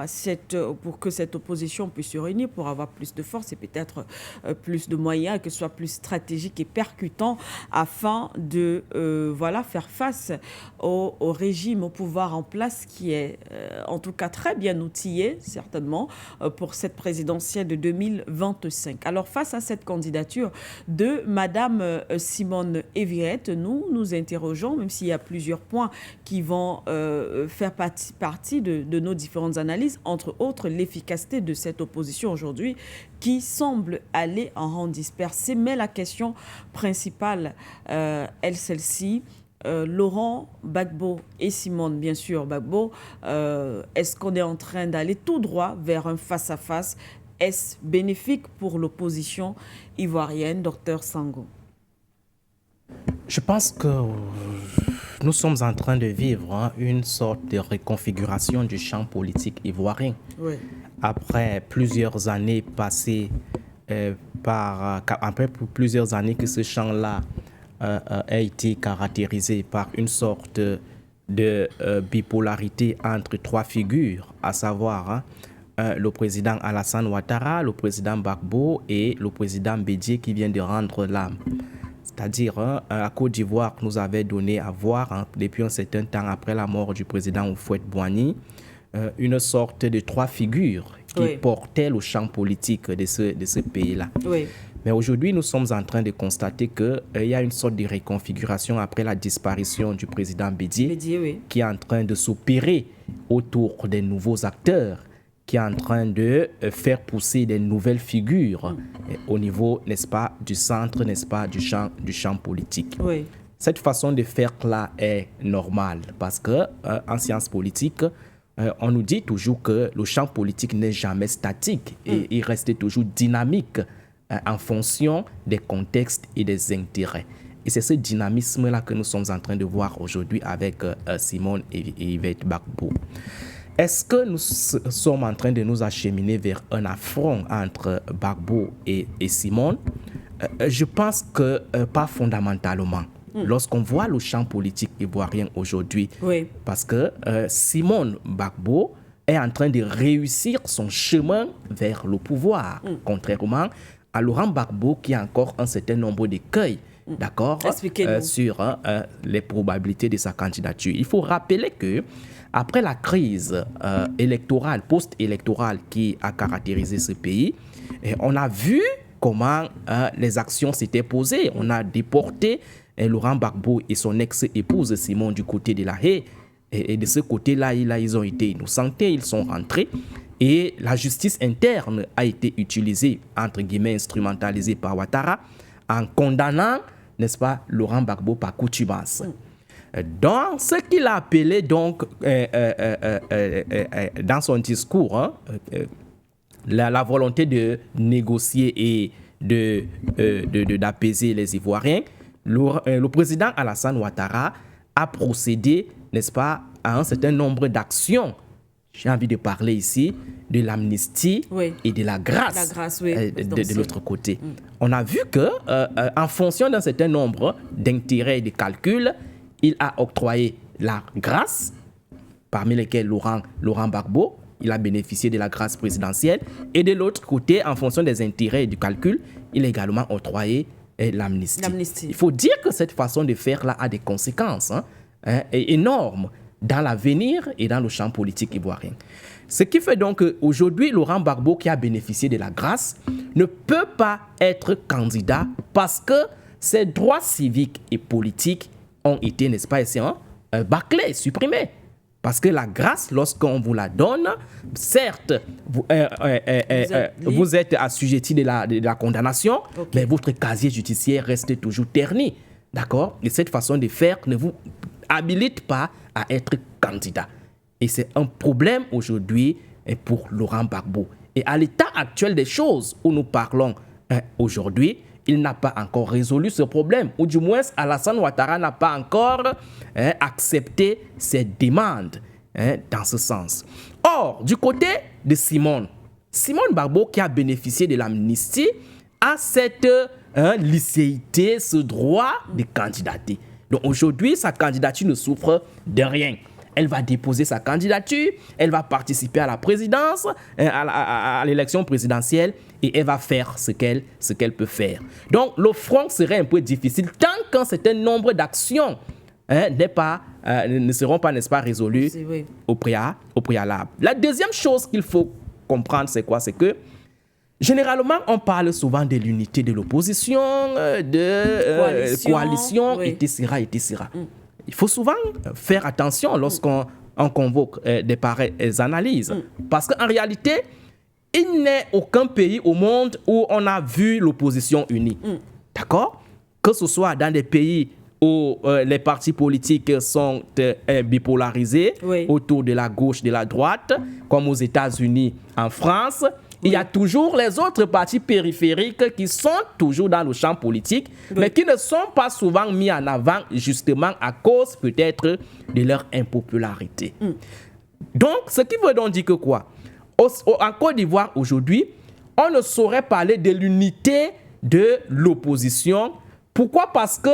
pour que cette opposition puisse se réunir, pour avoir plus de force et peut-être plus de moyens, que ce soit plus stratégique et percutant, afin de faire face au régime, au pouvoir en place, qui est en tout cas très bien outillé, certainement, pour cette présidentielle de 2025. Alors, face à cette candidature de Madame Simone Eviette, nous interrogeons, même s'il y a plusieurs points qui vont faire partie de nos différentes analyses, entre autres l'efficacité de cette opposition aujourd'hui qui semble aller en rang dispersé. Mais la question principale est celle-ci. Laurent Gbagbo et Simone, bien sûr, Gbagbo, est-ce qu'on est en train d'aller tout droit vers un face-à-face? Est-ce bénéfique pour l'opposition ivoirienne, Dr Sango? Je pense que nous sommes en train de vivre une sorte de reconfiguration du champ politique ivoirien. Oui. Après plusieurs années passées après plusieurs années que ce champ-là a été caractérisé par une sorte de bipolarité entre trois figures, à savoir le président Alassane Ouattara, le président Gbagbo et le président Bédié qui vient de rendre l'âme. C'est-à-dire, la Côte d'Ivoire nous avait donné à voir, depuis un certain temps après la mort du président Houphouët-Boigny, une sorte de trois figures qui portaient le champ politique de ce pays-là. Oui. Mais aujourd'hui, nous sommes en train de constater qu'il y a une sorte de reconfiguration après la disparition du président Bédié, qui est en train de s'opérer autour des nouveaux acteurs, qui est en train de faire pousser des nouvelles figures au niveau, n'est-ce pas, du centre, n'est-ce pas, du champ politique. Oui. Cette façon de faire-là est normale parce qu'en sciences politiques, on nous dit toujours que le champ politique n'est jamais statique et il reste toujours dynamique en fonction des contextes et des intérêts. Et c'est ce dynamisme-là que nous sommes en train de voir aujourd'hui avec Simone et Yvette Gbagbo. Est-ce que nous sommes en train de nous acheminer vers un affront entre Gbagbo et Simone? Je pense que pas fondamentalement. Lorsqu'on voit le champ politique ivoirien aujourd'hui, parce que Simone Gbagbo est en train de réussir son chemin vers le pouvoir, contrairement à Laurent Gbagbo qui a encore un certain nombre d'écueils, d'accord, sur les probabilités de sa candidature. Il faut rappeler que après la crise électorale, post-électorale qui a caractérisé ce pays, on a vu comment les actions s'étaient posées. On a déporté Laurent Gbagbo et son ex-épouse Simone du côté de la Haye. Et de ce côté-là, ils ont été innocentés, ils sont rentrés. Et la justice interne a été utilisée, entre guillemets, instrumentalisée par Ouattara, en condamnant, n'est-ce pas, Laurent Gbagbo par contumace. Dans ce qu'il a appelé donc dans son discours la volonté de négocier et d'apaiser les Ivoiriens, le président Alassane Ouattara a procédé, n'est-ce pas, à un certain nombre d'actions. J'ai envie de parler ici de l'amnistie et de la grâce, de l'autre côté. On a vu que, en fonction d'un certain nombre d'intérêts et de calculs, il a octroyé la grâce, parmi lesquels Laurent Gbagbo, il a bénéficié de la grâce présidentielle. Et de l'autre côté, en fonction des intérêts et du calcul, il a également octroyé l'amnistie. Il faut dire que cette façon de faire là a des conséquences énormes dans l'avenir et dans le champ politique ivoirien. Ce qui fait donc qu'aujourd'hui, Laurent Gbagbo, qui a bénéficié de la grâce, ne peut pas être candidat parce que ses droits civiques et politiques ont été, n'est-ce pas, bâclés, supprimés. Parce que la grâce, lorsqu'on vous la donne, certes, vous êtes assujetti de la condamnation, mais votre casier judiciaire reste toujours terni. D'accord? Et cette façon de faire ne vous habilite pas à être candidat. Et c'est un problème aujourd'hui pour Laurent Gbagbo. Et à l'état actuel des choses où nous parlons aujourd'hui, il n'a pas encore résolu ce problème. Ou du moins, Alassane Ouattara n'a pas encore accepté ses demandes dans ce sens. Or, du côté de Simone Gbagbo, qui a bénéficié de l'amnistie, a cette licéité, ce droit de candidater. Donc aujourd'hui, sa candidature ne souffre de rien. Elle va déposer sa candidature, elle va participer à la présidence, à l'élection présidentielle, et elle va faire ce qu'elle peut faire. Donc le front serait un peu difficile tant qu'un certain nombre d'actions ne seront pas, n'est-ce pas, résolues au préalable. La deuxième chose qu'il faut comprendre, c'est quoi? C'est que généralement, on parle souvent de l'unité de l'opposition, de coalition, etc. Il faut souvent faire attention lorsqu'on convoque des pareilles analyses. Parce qu'en réalité, il n'est aucun pays au monde où on a vu l'opposition unie. D'accord? Que ce soit dans des pays où les partis politiques sont bipolarisés, autour de la gauche, de la droite, comme aux États-Unis, en France. Il y a toujours les autres partis périphériques qui sont toujours dans le champ politique, mais qui ne sont pas souvent mis en avant, justement à cause peut-être de leur impopularité. Donc, ce qui veut donc dire que quoi? En Côte d'Ivoire aujourd'hui, on ne saurait parler de l'unité de l'opposition. Pourquoi? Parce que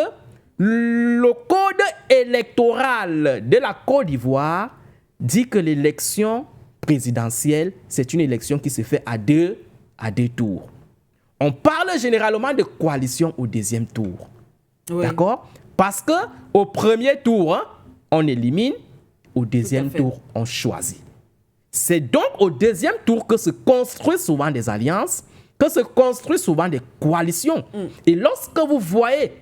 le code électoral de la Côte d'Ivoire dit que l'élection présidentielle, c'est une élection qui se fait à deux tours. On parle généralement de coalition au deuxième tour. D'accord? Parce qu'au premier tour, on élimine, au deuxième tour, on choisit. C'est donc au deuxième tour que se construisent souvent des alliances, que se construisent souvent des coalitions. Et lorsque vous voyez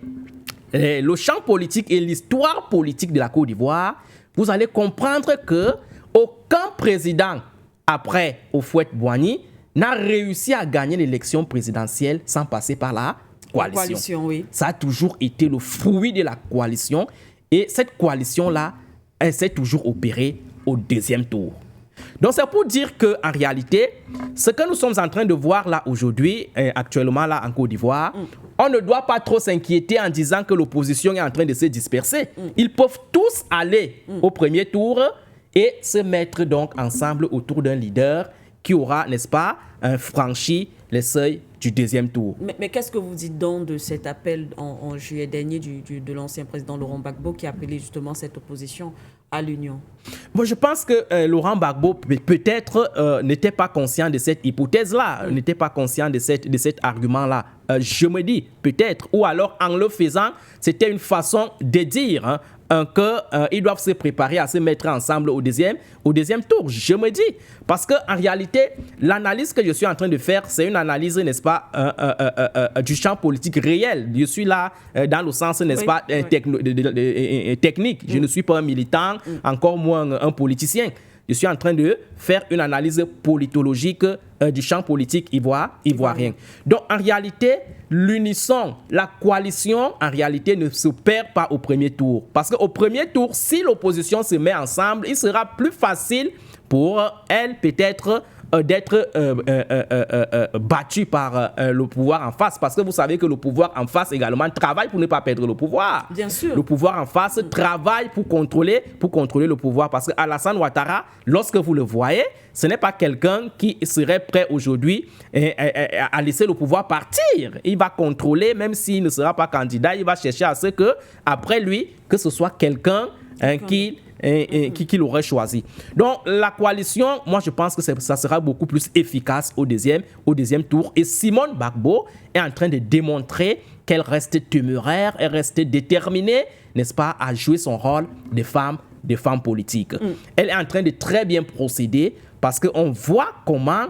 le champ politique et l'histoire politique de la Côte d'Ivoire, vous allez comprendre que aucun président après Houphouët-Boigny n'a réussi à gagner l'élection présidentielle sans passer par la coalition. Ça a toujours été le fruit de la coalition et cette coalition-là, elle s'est toujours opérée au deuxième tour. Donc c'est pour dire qu'en réalité, ce que nous sommes en train de voir là aujourd'hui, actuellement là en Côte d'Ivoire, on ne doit pas trop s'inquiéter en disant que l'opposition est en train de se disperser. Ils peuvent tous aller au premier tour et se mettre donc ensemble autour d'un leader qui aura, n'est-ce pas, franchi les seuils du deuxième tour. Mais qu'est-ce que vous dites donc de cet appel en juillet dernier de l'ancien président Laurent Gbagbo qui a appelé justement cette opposition à l'union? Bon, je pense que Laurent Gbagbo peut-être n'était pas conscient de cette hypothèse-là, n'était pas conscient de cet argument-là. Je me dis peut-être, ou alors en le faisant, c'était une façon de dire qu'ils doivent se préparer à se mettre ensemble au deuxième tour, je me dis. Parce qu'en réalité, l'analyse que je suis en train de faire, c'est une analyse, n'est-ce pas, du champ politique réel. Je suis là dans le sens, n'est-ce pas, technique. Je ne suis pas un militant, encore moins un politicien. Je suis en train de faire une analyse politologique du champ politique ivoirien. Donc, en réalité, l'unisson, la coalition, en réalité, ne se perd pas au premier tour. Parce qu'au premier tour, si l'opposition se met ensemble, il sera plus facile pour elle, peut-être, d'être battu par le pouvoir en face, parce que vous savez que le pouvoir en face également travaille pour ne pas perdre le pouvoir. Bien sûr. Le pouvoir en face travaille pour contrôler le pouvoir, parce que Alassane Ouattara, lorsque vous le voyez, ce n'est pas quelqu'un qui serait prêt aujourd'hui à laisser le pouvoir partir. Il va contrôler, même s'il ne sera pas candidat, il va chercher à ce que, après lui, que ce soit quelqu'un qui l'aurait choisi. Donc, la coalition, moi, je pense que ça sera beaucoup plus efficace au deuxième tour. Et Simone Gbagbo est en train de démontrer qu'elle reste téméraire, elle reste déterminée, n'est-ce pas, à jouer son rôle de femme politique. Elle est en train de très bien procéder, parce qu'on voit comment,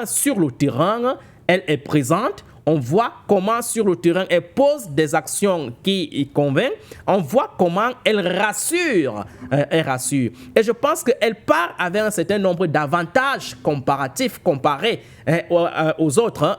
sur le terrain, elle est présente. On voit comment, sur le terrain, elle pose des actions qui convainquent. On voit comment elle rassure. Et je pense qu'elle part avec un certain nombre d'avantages comparatifs comparés aux autres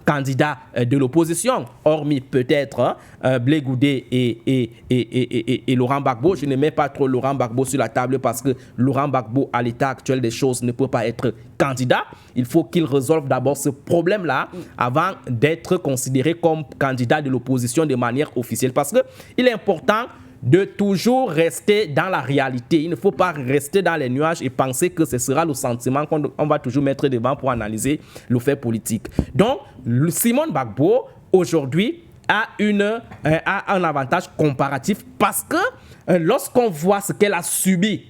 candidats de l'opposition, hormis peut-être Blé Goudé et Laurent Gbagbo. Je ne mets pas trop Laurent Gbagbo sur la table, parce que Laurent Gbagbo, à l'état actuel des choses, ne peut pas être candidat. Il faut qu'il résolve d'abord ce problème-là avant d'être considéré comme candidat de l'opposition de manière officielle. Parce qu'il est important de toujours rester dans la réalité. Il ne faut pas rester dans les nuages et penser que ce sera le sentiment qu'on va toujours mettre devant pour analyser le fait politique. Donc, Simone Gbagbo, aujourd'hui, a un avantage comparatif, parce que lorsqu'on voit ce qu'elle a subi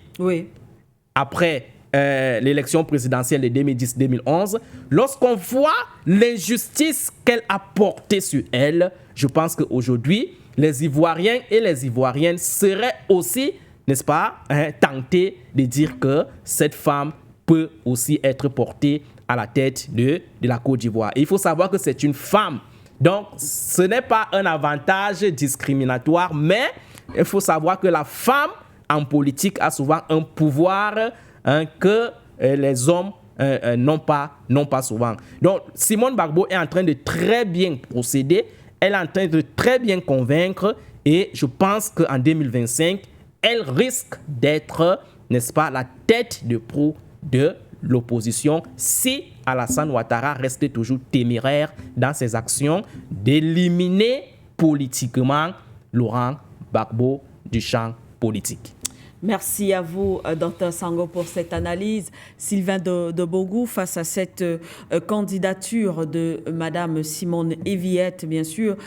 après l'élection présidentielle de 2010-2011, lorsqu'on voit l'injustice qu'elle a portée sur elle, je pense qu'aujourd'hui, les Ivoiriens et les Ivoiriennes seraient aussi, n'est-ce pas, tentés de dire que cette femme peut aussi être portée à la tête de la Côte d'Ivoire. Et il faut savoir que c'est une femme. Donc, ce n'est pas un avantage discriminatoire, mais il faut savoir que la femme en politique a souvent un pouvoir que les hommes n'ont pas souvent. Donc, Simone Gbagbo est en train de très bien procéder, elle est en train de très bien convaincre, et je pense qu'en 2025, elle risque d'être, n'est-ce pas, la tête de proue de l'opposition, si Alassane Ouattara reste toujours téméraire dans ses actions d'éliminer politiquement Laurent Gbagbo du champ politique. Merci à vous, Dr Sango, pour cette analyse. Sylvain de Bogou, face à cette candidature de Madame Simone Eviette, bien sûr,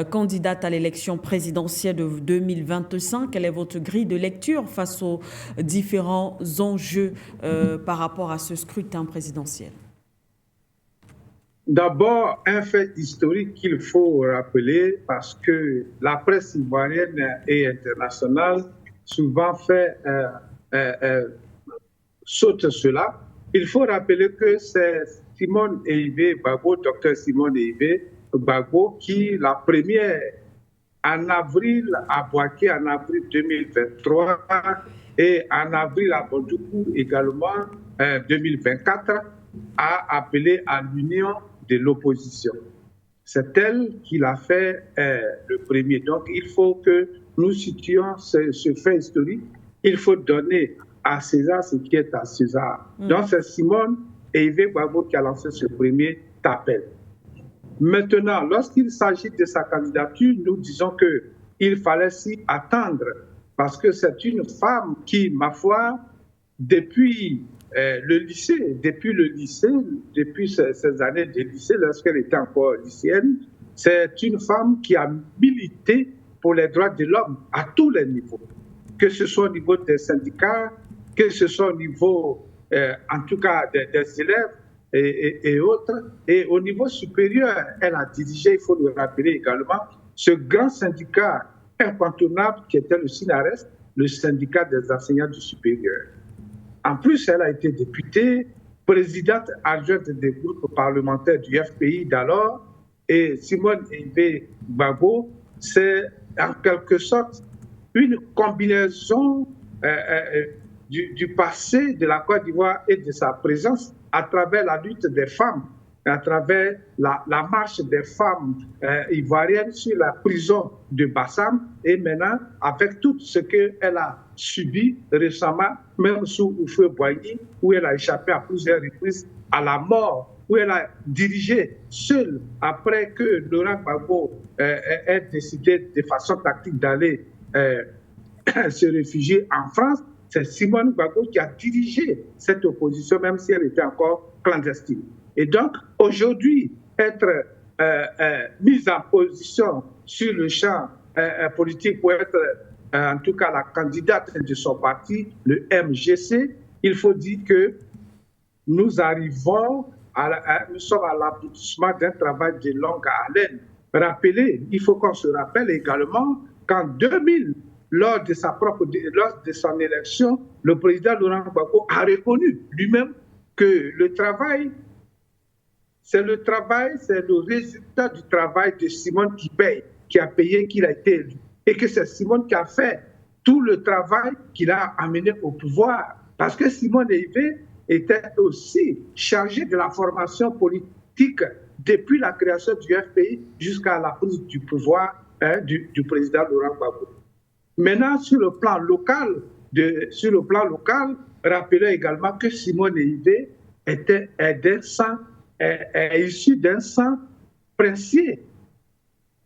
candidate à l'élection présidentielle de 2025, quelle est votre grille de lecture face aux différents enjeux par rapport à ce scrutin présidentiel? D'abord, un fait historique qu'il faut rappeler, parce que la presse ivoirienne et internationale souvent saute cela. Il faut rappeler que c'est Simone Eyivé Gbagbo, docteur Simone Eyivé Gbagbo, qui, la première, en avril à Bouaké, en avril 2023, et en avril à Bondoukou également, 2024, a appelé à l'union de l'opposition. C'est elle qui l'a fait le premier. Donc, il faut que nous situons ce fait historique. Il faut donner à César ce qui est à César. Donc, c'est Simone Eyivé Gbagbo qui a lancé ce premier appel. Maintenant, lorsqu'il s'agit de sa candidature, nous disons qu'il fallait s'y attendre, parce que c'est une femme qui, ma foi, depuis le lycée, depuis ces années de lycée, lorsqu'elle était encore lycéenne, c'est une femme qui a milité pour les droits de l'homme à tous les niveaux, que ce soit au niveau des syndicats, que ce soit au niveau, en tout cas, des élèves et autres. Et au niveau supérieur, elle a dirigé, il faut le rappeler également, ce grand syndicat incontournable qui était le SYNARES, le syndicat des enseignants du supérieur. En plus, elle a été députée, présidente adjointe des groupes parlementaires du FPI d'alors, et Simone Eyivé Gbagbo, c'est en quelque sorte une combinaison du passé de la Côte d'Ivoire et de sa présence à travers la lutte des femmes à travers la marche des femmes ivoiriennes sur la prison de Bassam et maintenant avec tout ce qu'elle a subi récemment, même sous Houphouët-Boigny, où elle a échappé à plusieurs reprises à la mort, où elle a dirigé seule après que Laurent Gbagbo ait décidé de façon tactique d'aller se réfugier en France. C'est Simone Gbagbo qui a dirigé cette opposition, même si elle était encore clandestine. Et donc, aujourd'hui, être mise en position sur le champ politique pour être, en tout cas, la candidate de son parti, le MGC, il faut dire que nous arrivons, nous sommes à l'aboutissement d'un travail de longue haleine. Il faut qu'on se rappelle également qu'en 2000, lors de son élection, le président Laurent Gbagbo a reconnu lui-même que le travail, c'est le résultat du travail de Simone qui paye, qui a payé, qu'il a été élu. Et que c'est Simone qui a fait tout le travail qu'il a amené au pouvoir. Parce que Simone Veil était aussi chargé de la formation politique depuis la création du FPI jusqu'à la prise du pouvoir du président Laurent Gbagbo. Maintenant, sur le plan local, rappelons également que Simone Veil est issu d'un sang princier.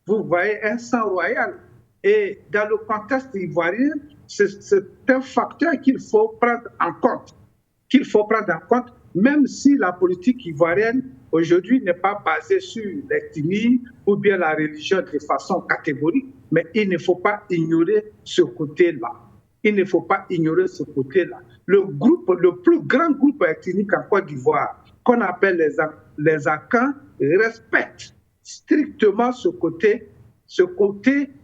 Vous voyez, un sang royal. Et dans le contexte ivoirien, c'est un facteur qu'il faut prendre en compte. Même si la politique ivoirienne aujourd'hui n'est pas basée sur l'ethnie ou bien la religion de façon catégorique, mais il ne faut pas ignorer ce côté-là. Le plus grand groupe ethnique en Côte d'Ivoire, qu'on appelle les Akans, respecte strictement ce côté,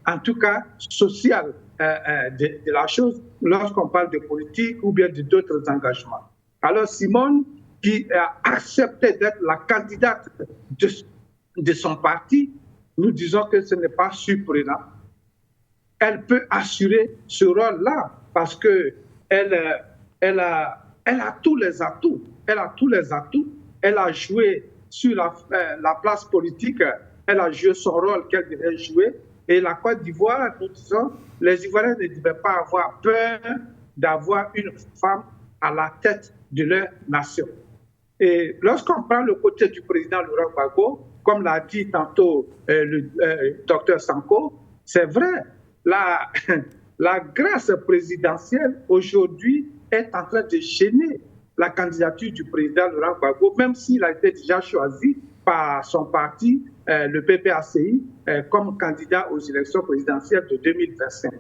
en tout cas social de la chose, lorsqu'on parle de politique ou bien d'autres engagements. Alors Simone, qui a accepté d'être la candidate de son parti, nous disons que ce n'est pas surprenant. Elle peut assurer ce rôle-là parce qu'elle a tous les atouts. Elle a joué sur la place politique. Elle a joué son rôle qu'elle devait jouer. Et la Côte d'Ivoire, nous disons, les Ivoiriens ne devaient pas avoir peur d'avoir une femme à la tête de leur nation. Et lorsqu'on prend le côté du président Laurent Gbagbo, comme l'a dit tantôt le docteur Sanko, c'est vrai, la grâce présidentielle aujourd'hui est en train de gêner la candidature du président Laurent Gbagbo, même s'il a été déjà choisi par son parti, le PPACI, comme candidat aux élections présidentielles de 2025.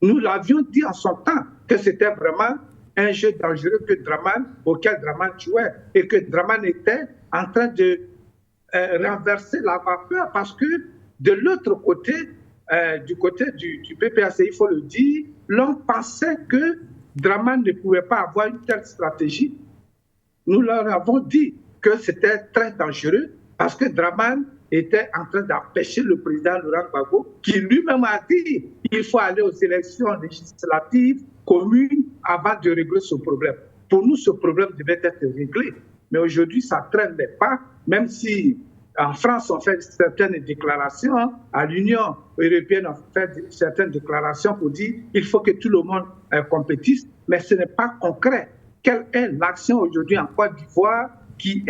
Nous l'avions dit en son temps que c'était vraiment un jeu dangereux auquel Draman jouait et que Draman était en train de renverser la vapeur parce que de l'autre côté, du côté du PPACI, il faut le dire, l'on pensait que Draman ne pouvait pas avoir une telle stratégie. Nous leur avons dit que c'était très dangereux parce que Draman était en train d'empêcher le président Laurent Gbagbo, qui lui-même a dit qu'il faut aller aux élections législatives communes avant de régler ce problème. Pour nous, ce problème devait être réglé. Mais aujourd'hui, ça ne traîne pas, même si en France, on fait certaines déclarations, à l'Union européenne, on fait certaines déclarations pour dire qu'il faut que tout le monde compétisse, mais ce n'est pas concret. Quelle est l'action aujourd'hui en Côte d'Ivoire qui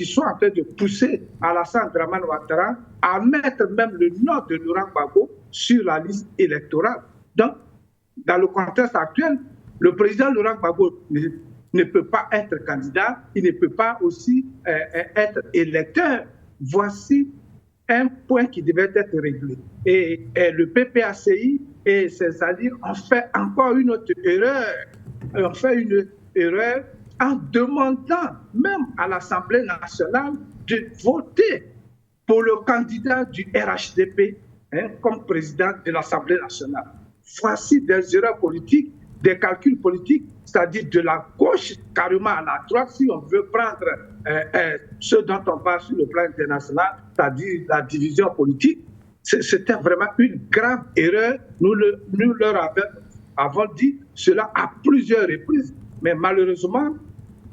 sont en train de pousser Alassane Dramane Ouattara à mettre même le nom de Laurent Gbagbo sur la liste électorale. Donc, dans le contexte actuel, le président Laurent Gbagbo ne peut pas être candidat, il ne peut pas aussi être électeur. Voici un point qui devait être réglé. Et le PPACI et ses alliés ont fait encore une autre erreur. En demandant même à l'Assemblée nationale de voter pour le candidat du RHDP comme président de l'Assemblée nationale. Voici des erreurs politiques, des calculs politiques, c'est-à-dire de la gauche carrément à la droite, si on veut prendre ce dont on parle sur le plan international, c'est-à-dire la division politique. C'était vraiment une grave erreur. Nous leur avons dit cela à plusieurs reprises, mais malheureusement,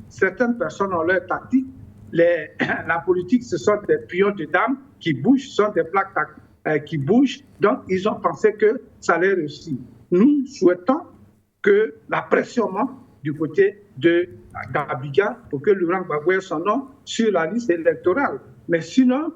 certaines personnes ont leur tactique la politique, ce sont des pions de dames qui bougent, ce sont des plaques qui bougent. Donc, ils ont pensé que ça allait réussir. Nous souhaitons que la pression monte du côté d'Abidjan pour que Laurent Gbagbo ait son nom sur la liste électorale. Mais sinon,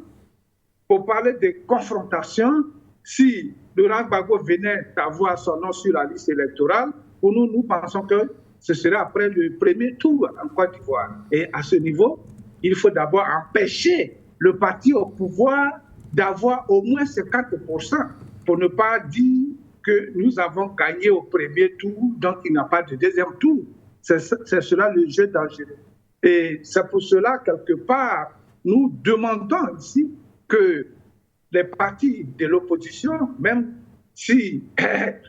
pour parler de confrontation, si Laurent Gbagbo venait d'avoir son nom sur la liste électorale, pour nous, nous pensons que ce serait après le premier tour en Côte d'Ivoire. Et à ce niveau, il faut d'abord empêcher le parti au pouvoir d'avoir au moins 50% pour ne pas dire que nous avons gagné au premier tour, donc il n'y a pas de deuxième tour. C'est cela le jeu dangereux. Et c'est pour cela, quelque part, nous demandons ici que les partis de l'opposition, même si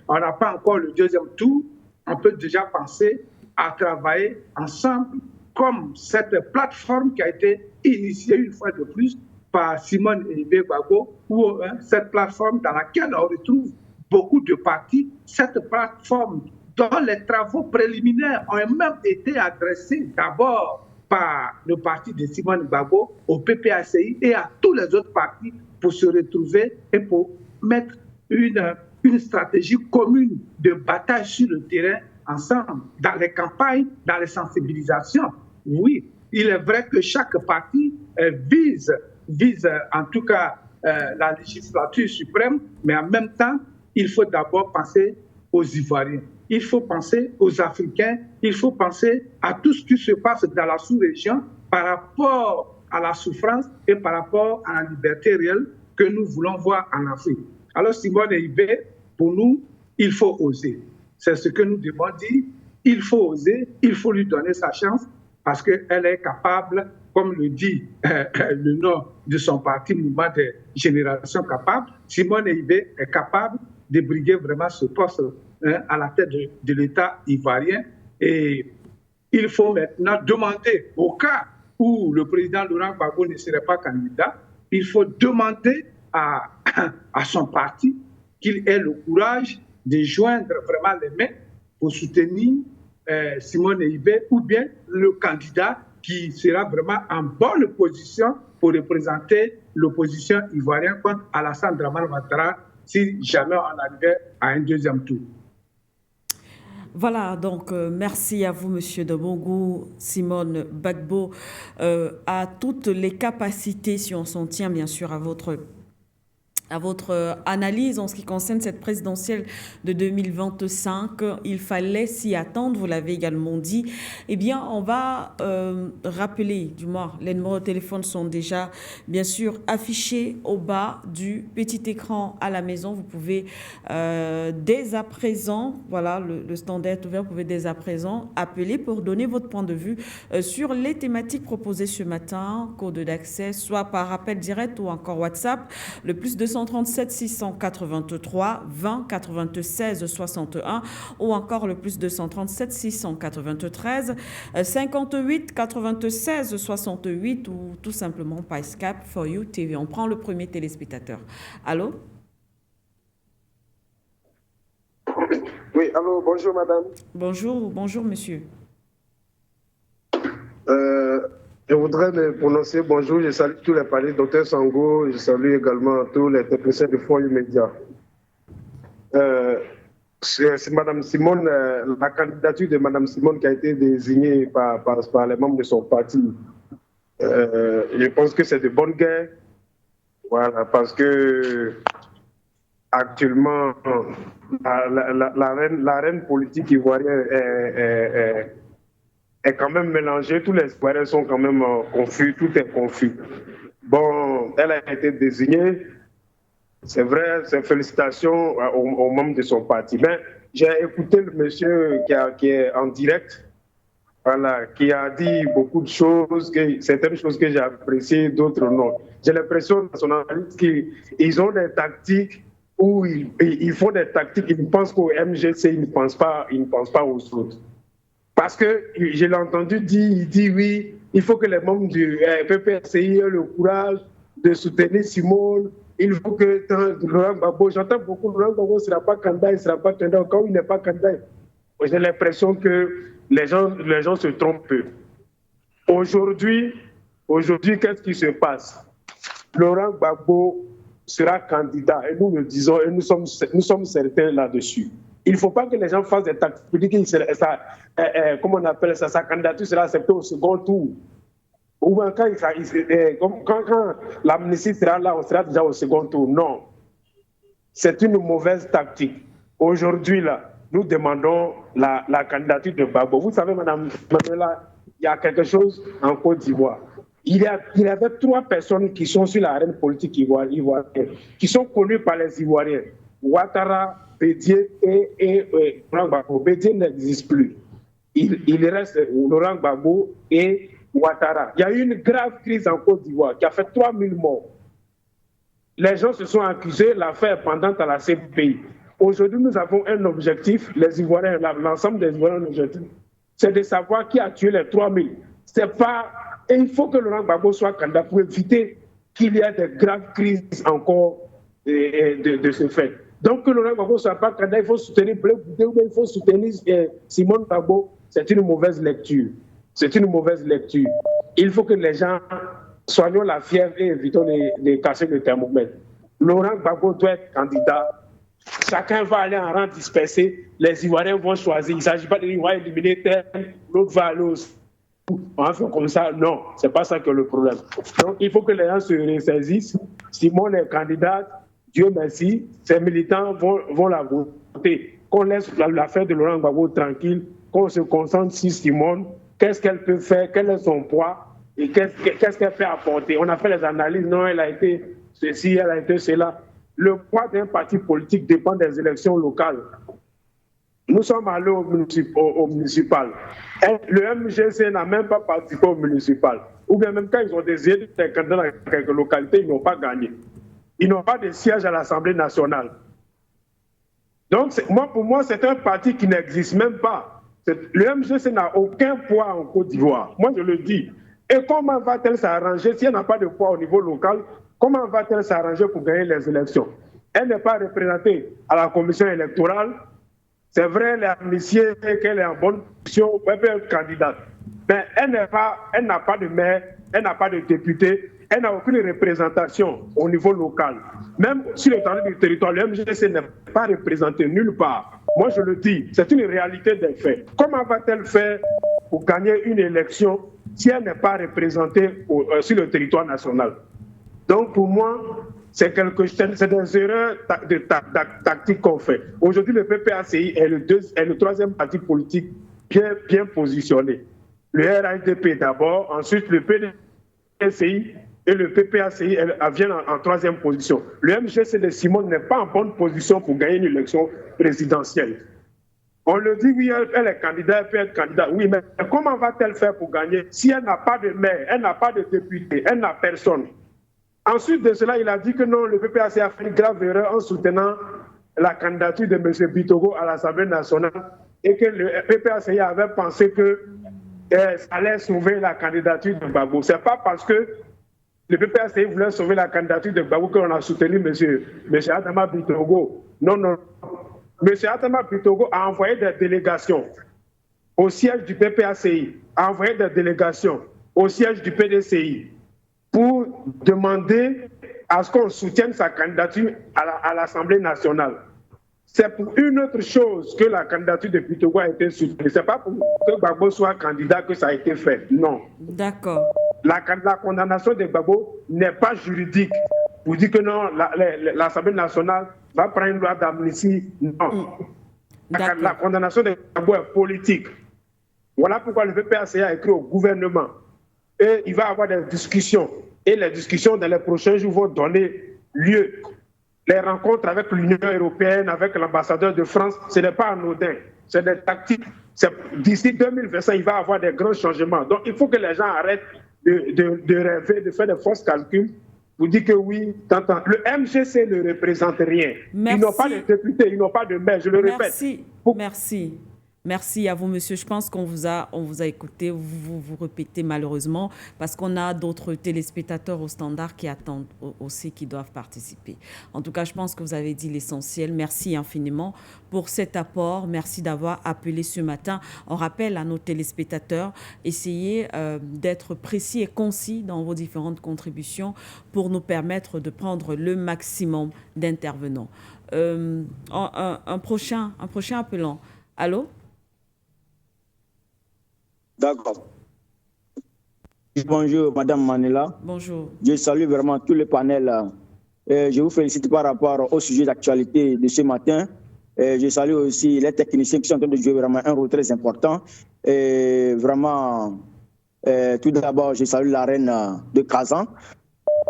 on n'a pas encore le deuxième tour, on peut déjà penser à travailler ensemble comme cette plateforme qui a été initiée une fois de plus par Simone Eibé Gbagbo, ou cette plateforme dans laquelle on retrouve beaucoup de partis, cette plateforme dont les travaux préliminaires ont même été adressés d'abord par le parti de Simone Gbagbo au PPACI et à tous les autres partis pour se retrouver et pour mettre une stratégie commune de bataille sur le terrain ensemble, dans les campagnes, dans les sensibilisations. Oui, il est vrai que chaque parti vise en tout cas la législature suprême, mais en même temps, il faut d'abord penser aux Ivoiriens, il faut penser aux Africains, il faut penser à tout ce qui se passe dans la sous-région par rapport à la souffrance et par rapport à la liberté réelle que nous voulons voir en Afrique. Alors Simone Eibé, pour nous, il faut oser. C'est ce que nous devons dire. Il faut oser, il faut lui donner sa chance parce qu'elle est capable, comme le dit le nom de son parti, Mouvement des générations capables. Simone Eibé est capable de briguer vraiment ce poste à la tête de l'État ivoirien. Et il faut maintenant demander, au cas où le président Laurent Gbagbo ne serait pas candidat, il faut demander à son parti qu'il ait le courage de joindre vraiment les mains pour soutenir Simone Eibé ou bien le candidat qui sera vraiment en bonne position pour représenter l'opposition ivoirienne contre Alassane Dramane Ouattara si jamais on arrivait à un deuxième tour. Voilà, donc merci à vous, Monsieur Dobongou. Simone Gbagbo a toutes les capacités, si on s'en tient bien sûr à votre analyse en ce qui concerne cette présidentielle de 2025. Il fallait s'y attendre, vous l'avez également dit. Eh bien, on va rappeler, du moins, les numéros de téléphone sont déjà, bien sûr, affichés au bas du petit écran à la maison. Vous pouvez dès à présent, voilà, le standard est ouvert, vous pouvez dès à présent appeler pour donner votre point de vue sur les thématiques proposées ce matin, code d'accès, soit par appel direct ou encore WhatsApp, le plus 237 683 20 96 61 ou encore le plus 237 693 58 96 68 ou tout simplement par Skype for You TV. On prend le premier téléspectateur. Allô? Oui, allô, bonjour madame. Bonjour monsieur. Je voudrais me prononcer bonjour. Je salue tous les partis, Dr Sango. Je salue également tous les techniciens de For You Media. C'est Madame Simone, la candidature de Madame Simone qui a été désignée par les membres de son parti. Je pense que c'est de bonne guerre. Voilà, parce que actuellement, la reine politique ivoirienne est quand même mélangée. Tous les Ivoiriens sont quand même confus, tout est confus. Bon, elle a été désignée. C'est vrai, c'est félicitations aux membres de son parti. Mais j'ai écouté le monsieur qui est en direct, voilà, qui a dit beaucoup de choses, certaines choses que j'ai appréciées, d'autres non. J'ai l'impression dans son analyse qu'ils ont des tactiques où ils font des tactiques, ils pensent qu'au MGC, ils ne pensent pas aux autres. Parce que je l'ai entendu dire, il dit oui, il faut que les membres du PPRCI aient le courage de soutenir Simone. Il faut que Laurent Gbagbo, j'entends beaucoup, Laurent Gbagbo ne sera pas candidat, il ne sera pas candidat. Quand il n'est pas candidat, j'ai l'impression que les gens se trompent. Aujourd'hui, Aujourd'hui, qu'est-ce qui se passe? Laurent Gbagbo sera candidat et nous le disons et nous sommes certains là-dessus. Il ne faut pas que les gens fassent des tactiques politiques. Comment on appelle ça? Sa candidature sera acceptée au second tour. Ou bien quand l'amnistie sera là, on sera déjà au second tour. Non. C'est une mauvaise tactique. Aujourd'hui, là, nous demandons la candidature de Gbagbo. Vous savez, Madame Manuela, il y a quelque chose en Côte d'Ivoire. Il y avait 3 personnes qui sont sur l'arène politique ivoirienne, qui sont connues par les Ivoiriens. Ouattara, Bédié et Laurent Gbagbo. Bédié n'existe plus. Il reste Laurent Gbagbo et Ouattara. Il y a eu une grave crise en Côte d'Ivoire qui a fait 3000 morts. Les gens se sont accusés, l'affaire pendante à la CPI. Aujourd'hui, nous avons un objectif, les Ivoiriens, l'ensemble des Ivoiriens, un objectif, c'est de savoir qui a tué les 3000. C'est pas... Et il faut que Laurent Gbagbo soit candidat pour éviter qu'il y ait de graves crises encore de ce fait. Donc que Laurent Gbagbo ne soit pas candidat, il faut soutenir Blé Goudé ou il faut soutenir Simone Gbagbo. C'est une mauvaise lecture. C'est une mauvaise lecture. Il faut que les gens soignons la fièvre et évitons de casser le thermomètre. Laurent Gbagbo doit être candidat. Chacun va aller en rang dispersé. Les Ivoiriens vont choisir. Il ne s'agit pas de dire qu'on va éliminer tel, l'autre va aller aussi. On va faire comme ça. Non, ce n'est pas ça que le problème. Donc, il faut que les gens se ressaisissent. Simone est candidate. Dieu merci. Ses militants vont la voter. Qu'on laisse l'affaire de Laurent Gbagbo tranquille. Qu'on se concentre sur Simone. Qu'est-ce qu'elle peut faire? Quel est son poids? Et qu'est-ce qu'elle peut apporter? On a fait les analyses. Non, elle a été ceci, elle a été cela. Le poids d'un parti politique dépend des élections locales. Nous sommes allés au municipal. Le MGC n'a même pas participé au municipal. Ou bien même quand ils ont désiré des candidats dans quelques localités, ils n'ont pas gagné. Ils n'ont pas de siège à l'Assemblée nationale. Donc, pour moi, c'est un parti qui n'existe même pas. Le MGC n'a aucun poids en Côte d'Ivoire. Moi, je le dis. Et comment va-t-elle s'arranger si elle n'a pas de poids au niveau local? Comment va-t-elle s'arranger pour gagner les élections? Elle n'est pas représentée à la commission électorale. C'est vrai, elle est amnistiée, qu'elle est en bonne position, elle peut être candidate. Mais elle n'a pas de maire, elle n'a pas de député, elle n'a aucune représentation au niveau local. Même sur l'étendue du territoire, le MGC n'est pas représenté nulle part. Moi, je le dis, c'est une réalité des faits. Comment va-t-elle faire pour gagner une élection si elle n'est pas représentée sur le territoire national? Donc, pour moi, c'est des erreurs de tactique qu'on fait. Aujourd'hui, le PPACI est le troisième parti politique bien positionné. Le RHDP d'abord, ensuite le PDCI et le PPACI viennent en troisième position. Le MGC de Simone n'est pas en bonne position pour gagner une élection présidentielle. On le dit, oui, elle est candidate, elle peut être candidate. Oui, mais comment va-t-elle faire pour gagner si elle n'a pas de maire, elle n'a pas de député, elle n'a personne? Ensuite de cela, il a dit que non, le PPAC a fait une grave erreur en soutenant la candidature de M. Bitogo à l'Assemblée nationale et que le PPAC avait pensé que ça allait sauver la candidature de Gbagbo. Ce n'est pas parce que le PPAC voulait sauver la candidature de Gbagbo qu'on a soutenu M. Adama Bitogo. Non, non. M. Adama Bitogo a envoyé des délégations au siège du PPACI, a envoyé des délégations au siège du PDCI pour demander à ce qu'on soutienne sa candidature à l'Assemblée nationale. C'est pour une autre chose que la candidature de Bitogo a été soutenue. Ce n'est pas pour que Gbagbo soit candidat que ça a été fait. Non. D'accord. La condamnation de Gbagbo n'est pas juridique. Vous dites que non, l'Assemblée nationale va prendre une loi d'amnistie. Non. La condamnation de Gbagbo est politique. Voilà pourquoi le PPAC a écrit au gouvernement. Et il va y avoir des discussions. Et les discussions dans les prochains jours vont donner lieu. Les rencontres avec l'Union européenne, avec l'ambassadeur de France, ce n'est pas anodin. C'est des tactiques. D'ici 2025, il va y avoir des grands changements. Donc, il faut que les gens arrêtent de rêver, de faire des fausses calculs. Vous dites que oui, le MGC ne représente rien. Merci. Ils n'ont pas de députés, ils n'ont pas de maire, je le répète. Merci. Merci à vous, monsieur. Je pense qu'on vous a écouté. Vous répétez malheureusement parce qu'on a d'autres téléspectateurs au standard qui attendent aussi, qui doivent participer. En tout cas, je pense que vous avez dit l'essentiel. Merci infiniment pour cet apport. Merci d'avoir appelé ce matin. On rappelle à nos téléspectateurs, essayez d'être précis et concis dans vos différentes contributions pour nous permettre de prendre le maximum d'intervenants. Un prochain appelant. Allô? D'accord. Bonjour, Madame Manela. Bonjour. Je salue vraiment tout le panel. Je vous félicite par rapport au sujet d'actualité de ce matin. Je salue aussi les techniciens qui sont en train de jouer vraiment un rôle très important. Et vraiment, tout d'abord, je salue la reine de Kazan.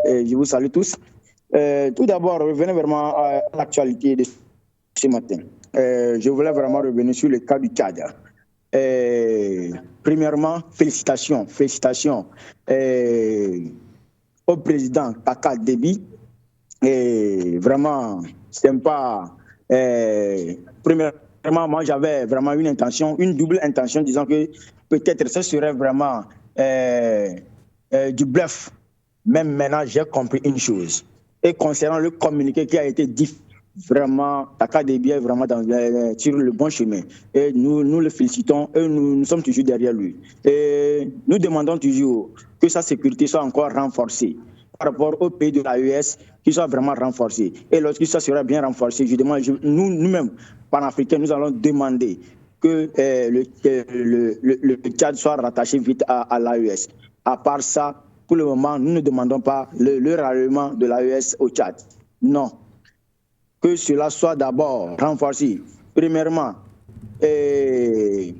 Je vous salue tous. Tout d'abord, revenez vraiment à l'actualité de ce matin. Je voulais vraiment revenir sur le cas du Tchad. Premièrement, félicitations au président Kaka Déby. Et vraiment sympa. Premièrement, moi j'avais vraiment une double intention, disant que peut-être ce serait vraiment du bluff. Même maintenant, j'ai compris une chose. Et concernant le communiqué qui a été dit, vraiment, Kaka Déby est vraiment sur le bon chemin. Et nous le félicitons et nous sommes toujours derrière lui. Et nous demandons toujours que sa sécurité soit encore renforcée par rapport aux pays de l'AES, qu'il soit vraiment renforcé. Et lorsque ça sera bien renforcé, je demande, nous-mêmes, panafricains, nous allons demander que le Tchad soit rattaché vite à l'AES. À part ça, pour le moment, nous ne demandons pas le ralliement de l'AES au Tchad. Non. Que cela soit d'abord renforcé. Premièrement, les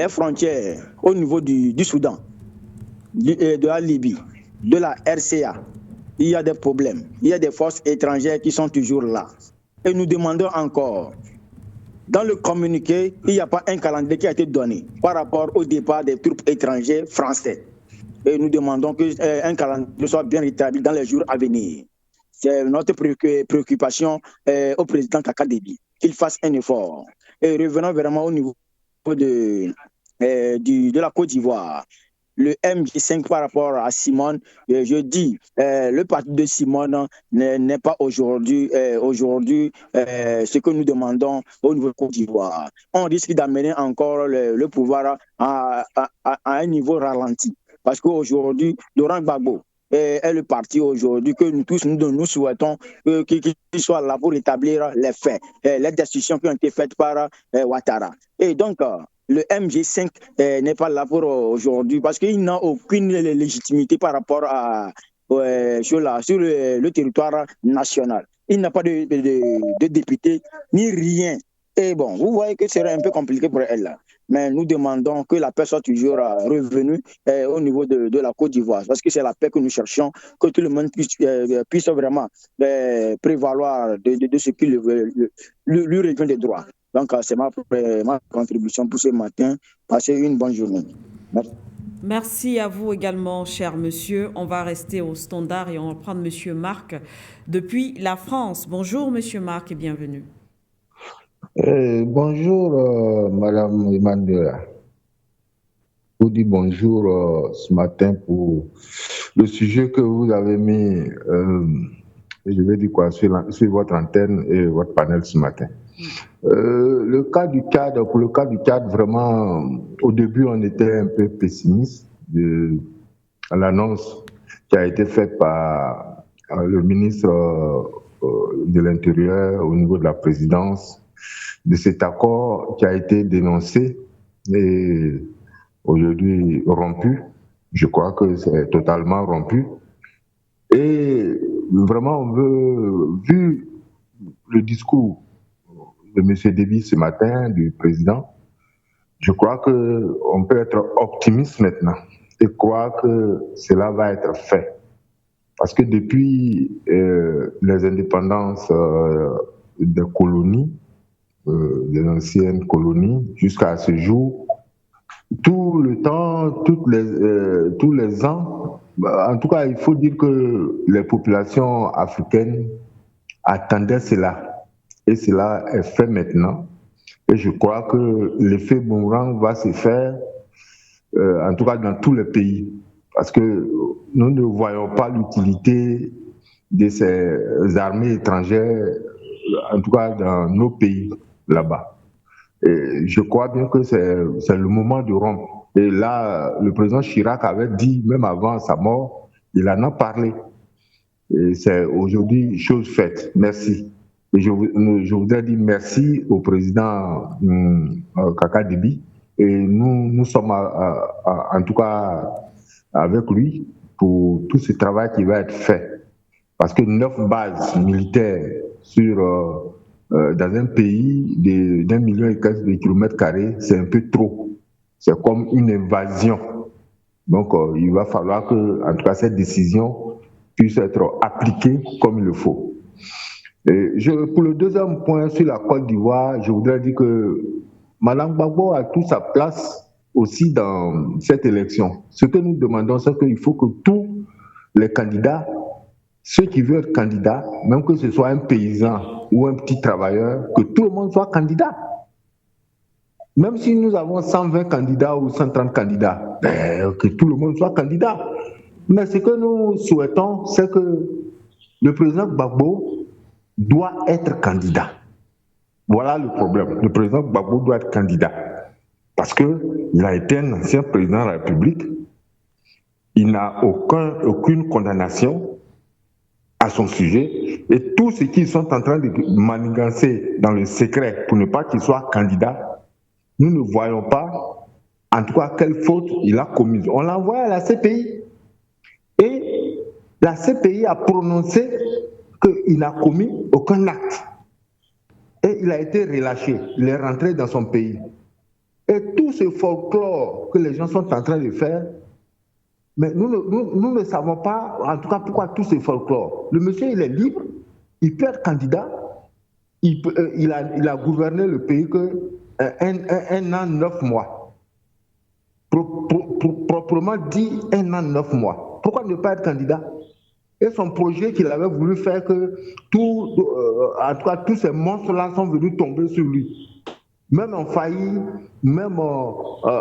frontières au niveau du Soudan, de la Libye, de la RCA, il y a des problèmes. Il y a des forces étrangères qui sont toujours là. Et nous demandons encore, dans le communiqué, il n'y a pas un calendrier qui a été donné par rapport au départ des troupes étrangères françaises. Et nous demandons qu'un calendrier soit bien rétabli dans les jours à venir. C'est notre préoccupation au président Kaka Déby, qu'il fasse un effort. Et revenons vraiment au niveau de la Côte d'Ivoire. Le MG5 par rapport à Simone, je dis, le parti de Simone n'est pas aujourd'hui ce que nous demandons au niveau de Côte d'Ivoire. On risque d'amener encore le pouvoir à un niveau ralenti. Parce qu'aujourd'hui, Laurent Gbagbo est le parti aujourd'hui que nous tous nous souhaitons qu'il soit là pour établir les faits, les décisions qui ont été faites par Ouattara. Et donc, le MG5 n'est pas là pour aujourd'hui parce qu'il n'a aucune légitimité par rapport sur le territoire national. Il n'a pas de député ni rien. Et bon, vous voyez que ce serait un peu compliqué pour elle. Mais nous demandons que la paix soit toujours revenue au niveau de la Côte d'Ivoire. Parce que c'est la paix que nous cherchons, que tout le monde puisse vraiment prévaloir de ce qui lui revient des droits. Donc, c'est ma contribution pour ce matin. Passez une bonne journée. Merci. Merci à vous également, cher monsieur. On va rester au standard et on va prendre monsieur Marc depuis la France. Bonjour, monsieur Marc, et bienvenue. Bonjour, Madame Emmanuela. Je vous dis bonjour ce matin pour le sujet que vous avez mis, je vais dire quoi, sur votre antenne et votre panel ce matin. Pour le cas du Tchad, vraiment, au début, on était un peu pessimiste à l'annonce qui a été faite par le ministre de l'Intérieur au niveau de la présidence de cet accord qui a été dénoncé et aujourd'hui rompu. Je crois que c'est totalement rompu. Et vraiment, vu le discours de M. Déby ce matin, du président, je crois qu'on peut être optimiste maintenant et croire que cela va être fait. Parce que depuis les indépendances des colonies, des anciennes colonies, jusqu'à ce jour, tout le temps, tous les ans, en tout cas, il faut dire que les populations africaines attendaient cela. Et cela est fait maintenant. Et je crois que l'effet boomerang va se faire, en tout cas dans tous les pays, parce que nous ne voyons pas l'utilité de ces armées étrangères, en tout cas dans nos pays là-bas. Et je crois bien que c'est le moment de rompre. Et là, le président Chirac avait dit, même avant sa mort, il en a parlé. Et c'est aujourd'hui chose faite. Merci. Et je voudrais dire merci au président Kaka Debi. Et nous sommes en tout cas avec lui pour tout ce travail qui va être fait. Parce que 9 bases militaires dans un pays d'1 million et quelques de kilomètres carrés, c'est un peu trop. C'est comme une invasion. Donc, il va falloir que, en tout cas, cette décision puisse être appliquée comme il le faut. Pour le deuxième point sur la Côte d'Ivoire, je voudrais dire que Mme Gbagbo a toute sa place aussi dans cette élection. Ce que nous demandons, c'est qu'il faut que tous les candidats, ceux qui veulent être candidats, même que ce soit un paysan ou un petit travailleur, que tout le monde soit candidat. Même si nous avons 120 candidats ou 130 candidats, que tout le monde soit candidat. Mais ce que nous souhaitons, c'est que le président Gbagbo doit être candidat. Voilà le problème. Le président Gbagbo doit être candidat. Parce qu'il a été un ancien président de la République. Il n'a aucune condamnation à son sujet. Et tous ceux qui sont en train de manigancer dans le secret pour ne pas qu'il soit candidat, nous ne voyons pas, en tout cas, quelle faute il a commise. On l'a envoyé à la CPI. Et la CPI a prononcé qu'il n'a commis aucun acte. Et il a été relâché. Il est rentré dans son pays. Et tout ce folklore que les gens sont en train de faire, mais nous ne savons pas, en tout cas, pourquoi tout ce folklore. Le monsieur, il est libre, il peut être candidat, il a gouverné le pays que un an, 9 mois. Proprement dit, 1 an, 9 mois. Pourquoi ne pas être candidat? Et son projet qu'il avait voulu faire, que en tout cas, tous ces monstres-là sont venus tomber sur lui. Même en failli, même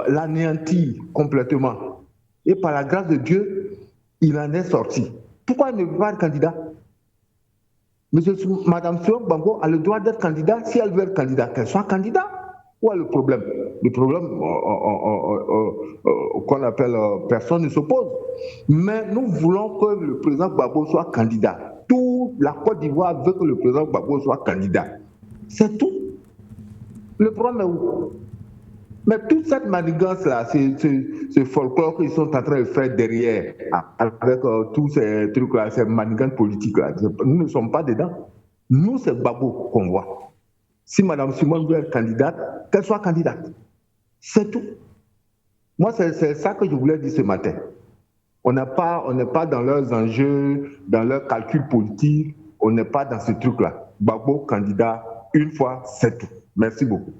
l'anéantir complètement. Et par la grâce de Dieu, il en est sorti. Pourquoi il ne veut pas être candidat? Madame Sion Gbagbo a le droit d'être candidat. Si elle veut être candidat, qu'elle soit candidat. Où est le problème? Le problème qu'on appelle personne ne s'oppose. Mais nous voulons que le président Gbagbo soit candidat. Toute la Côte d'Ivoire veut que le président Gbagbo soit candidat. C'est tout. Le problème est où? Mais toute cette manigance-là, ce folklore qu'ils sont en train de faire derrière, avec tous ces trucs-là, ces manigances politiques-là, nous ne sommes pas dedans. Nous, c'est Gbagbo qu'on voit. Si Mme Simone veut être candidate, qu'elle soit candidate. C'est tout. Moi, c'est ça que je voulais dire ce matin. On n'est pas dans leurs enjeux, dans leurs calculs politiques, on n'est pas dans ce truc-là. Gbagbo, candidat, une fois, c'est tout. Merci beaucoup.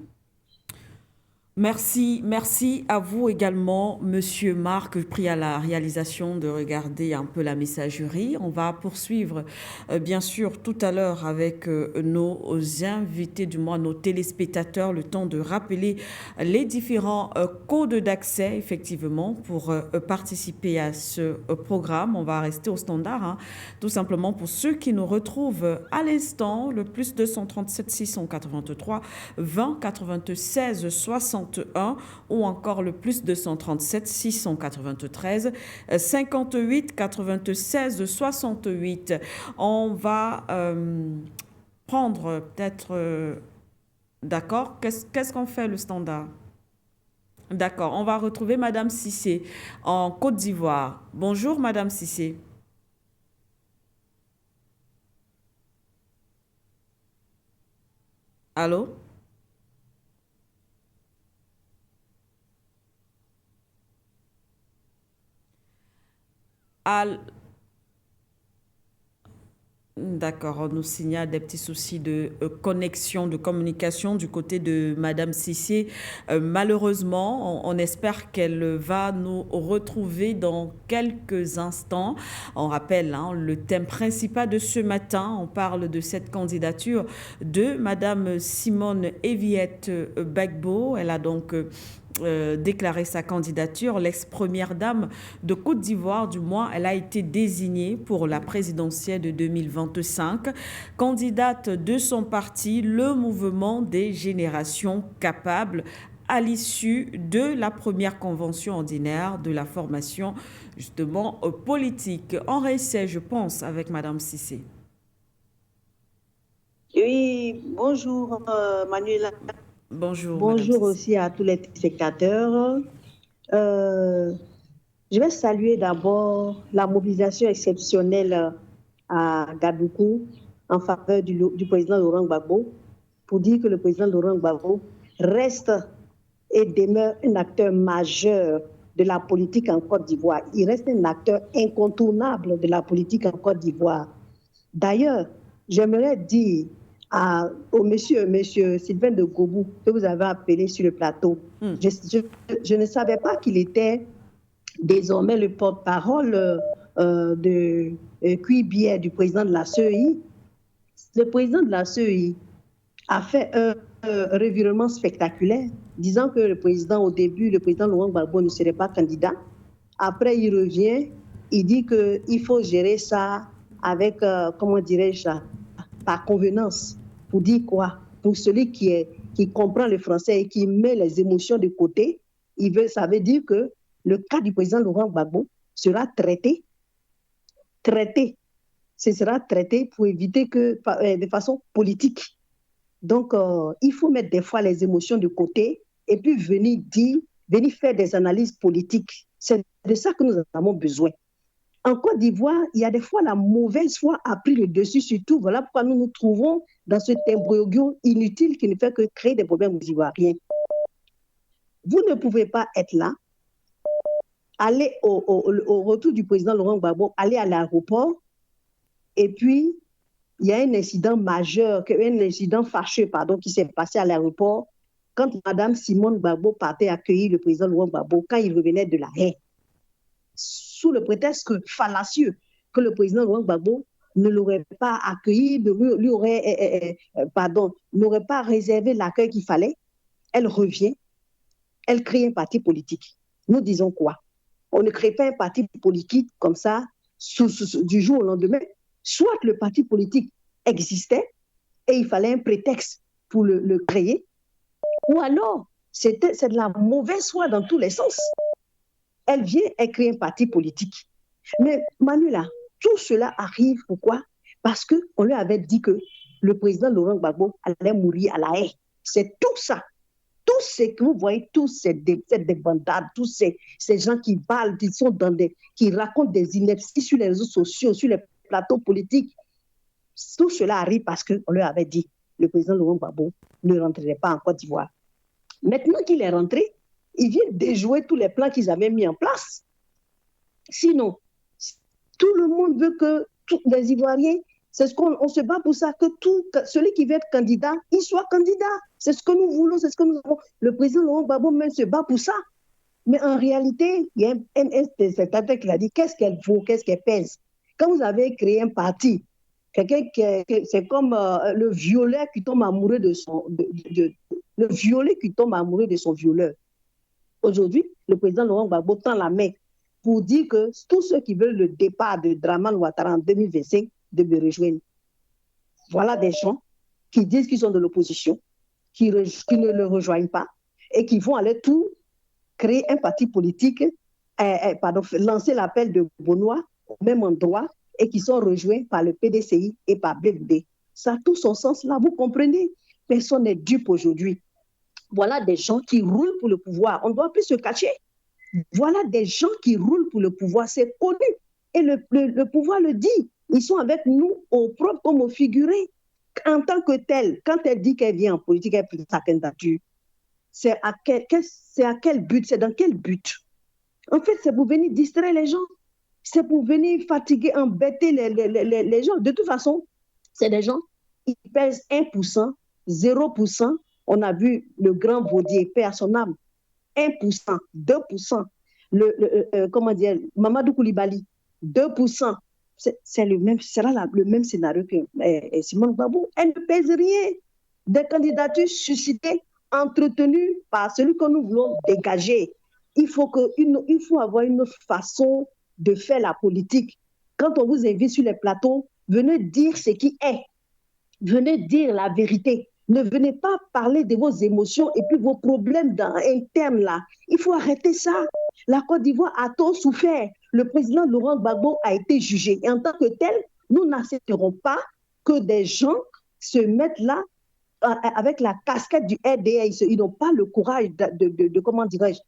Merci à vous également, Monsieur Marc, pris à la réalisation de regarder un peu la messagerie. On va poursuivre, bien sûr, tout à l'heure avec nos invités, du moins nos téléspectateurs, le temps de rappeler les différents codes d'accès, effectivement, pour participer à ce programme. On va rester au standard, hein, tout simplement pour ceux qui nous retrouvent à l'instant, le plus 237 683 20 96 60 ou encore le plus 237 693 58 96 68. On va prendre peut-être... D'accord. Qu'est-ce qu'on fait le standard? D'accord. On va retrouver Madame Cissé en Côte d'Ivoire. Bonjour Madame Cissé. Allô? D'accord, on nous signale des petits soucis de connexion, de communication du côté de Madame Cissé. Malheureusement, on espère qu'elle va nous retrouver dans quelques instants. On rappelle le thème principal de ce matin. On parle de cette candidature de Madame Simone Eviette Gbagbo. Elle a donc déclaré sa candidature. L'ex-première dame de Côte d'Ivoire, du moins, elle a été désignée pour la présidentielle de 2025. Candidate de son parti, le mouvement des générations capables, à l'issue de la première convention ordinaire de la formation justement politique. On réessaie, je pense, avec Madame Cissé. Oui, bonjour Manuela. Bonjour. Bonjour aussi à tous les spectateurs. Je vais saluer d'abord la mobilisation exceptionnelle à Gaboukou en faveur du président Laurent Gbagbo pour dire que le président Laurent Gbagbo reste et demeure un acteur majeur de la politique en Côte d'Ivoire. Il reste un acteur incontournable de la politique en Côte d'Ivoire. D'ailleurs, j'aimerais dire au monsieur Sylvain de Gobou, que vous avez appelé sur le plateau. Je ne savais pas qu'il était désormais le porte-parole de Cuibière, du président de la CEI. Le président de la CEI a fait un revirement spectaculaire, disant que au début, le président Laurent Gbagbo ne serait pas candidat. Après, il revient, il dit qu'il faut gérer ça avec, comment dirais-je, par convenance. Pour dire quoi? Pour celui qui comprend le français et qui met les émotions de côté, ça veut dire que le cas du président Laurent Gbagbo sera traité. Ce sera traité pour éviter que, de façon politique. Donc, il faut mettre des fois les émotions de côté et puis venir faire des analyses politiques. C'est de ça que nous avons besoin. En Côte d'Ivoire, il y a des fois la mauvaise foi a pris le dessus sur tout. Voilà pourquoi nous nous trouvons dans cet imbroglio inutile qui ne fait que créer des problèmes aux Ivoiriens. Vous ne pouvez pas être là, aller au retour du président Laurent Gbagbo, aller à l'aéroport, et puis il y a un incident majeur, un incident fâcheux, qui s'est passé à l'aéroport quand Mme Simone Gbagbo partait accueillir le président Laurent Gbagbo quand il revenait de la haie. Sous le prétexte fallacieux que le président Laurent Gbagbo ne l'aurait pas accueilli, n'aurait pas réservé l'accueil qu'il fallait, elle revient, elle crée un parti politique. Nous disons quoi? On ne crée pas un parti politique comme ça du jour au lendemain. Soit le parti politique existait et il fallait un prétexte pour le créer, ou alors c'est de la mauvaise foi dans tous les sens. Elle vient, elle crée un parti politique. Mais Manuela, tout cela arrive pourquoi? Parce qu'on lui avait dit que le président Laurent Gbagbo allait mourir à la haie. C'est tout ça. Tout ce que vous voyez, tous ces débandades, tous ces gens qui parlent, qui racontent des inepties sur les réseaux sociaux, sur les plateaux politiques, tout cela arrive parce qu'on lui avait dit que le président Laurent Gbagbo ne rentrerait pas en Côte d'Ivoire. Maintenant qu'il est rentré, il vient déjouer tous les plans qu'ils avaient mis en place. Sinon, tout le monde veut que tous les Ivoiriens, c'est ce qu'on se bat pour ça, que celui qui veut être candidat, il soit candidat. C'est ce que nous voulons, c'est ce que nous avons. Le président Laurent Gbagbo même se bat pour ça. Mais en réalité, il y a un spectateur qui a dit qu'est-ce qu'elle vaut, qu'est-ce qu'elle pèse. Quand vous avez créé un parti, c'est comme le violeur qui tombe amoureux de son violeur. Aujourd'hui, le président Laurent Gbagbo tend la main pour dire que tous ceux qui veulent le départ de Dramane Ouattara en 2025 de me rejoindre. Voilà des gens qui disent qu'ils sont de l'opposition, qui ne le rejoignent pas et qui vont aller tout créer un parti politique, lancer l'appel de Benoît au même endroit et qui sont rejoints par le PDCI et par BFD. Ça a tout son sens là, vous comprenez? Personne n'est dupe aujourd'hui. Voilà des gens qui roulent pour le pouvoir. On ne doit plus se cacher. Voilà des gens qui roulent pour le pouvoir. C'est connu. Et le pouvoir le dit. Ils sont avec nous au propre comme au figuré. En tant que tel, quand elle dit qu'elle vient en politique, elle fait sa candidature. C'est à quel but? C'est dans quel but? En fait, c'est pour venir distraire les gens. C'est pour venir fatiguer, embêter les gens. De toute façon, c'est des gens, ils pèsent 1%, 0%. On a vu le grand Vaudier, paix à son âme. 1%, 2%. Comment dire, Mamadou Koulibaly, 2%. C'est le même, sera le même scénario que Simone Gbagbo. Elle ne pèse rien. Des candidatures suscitées, entretenues par celui que nous voulons dégager. Il faut avoir une autre façon de faire la politique. Quand on vous invite sur les plateaux, venez dire ce qui est. Venez dire la vérité. Ne venez pas parler de vos émotions et puis vos problèmes internes là. Il faut arrêter ça. La Côte d'Ivoire a trop souffert. Le président Laurent Gbagbo a été jugé. Et en tant que tel, nous n'accepterons pas que des gens se mettent là avec la casquette du RDA. Ils n'ont pas le courage comment dirais-je,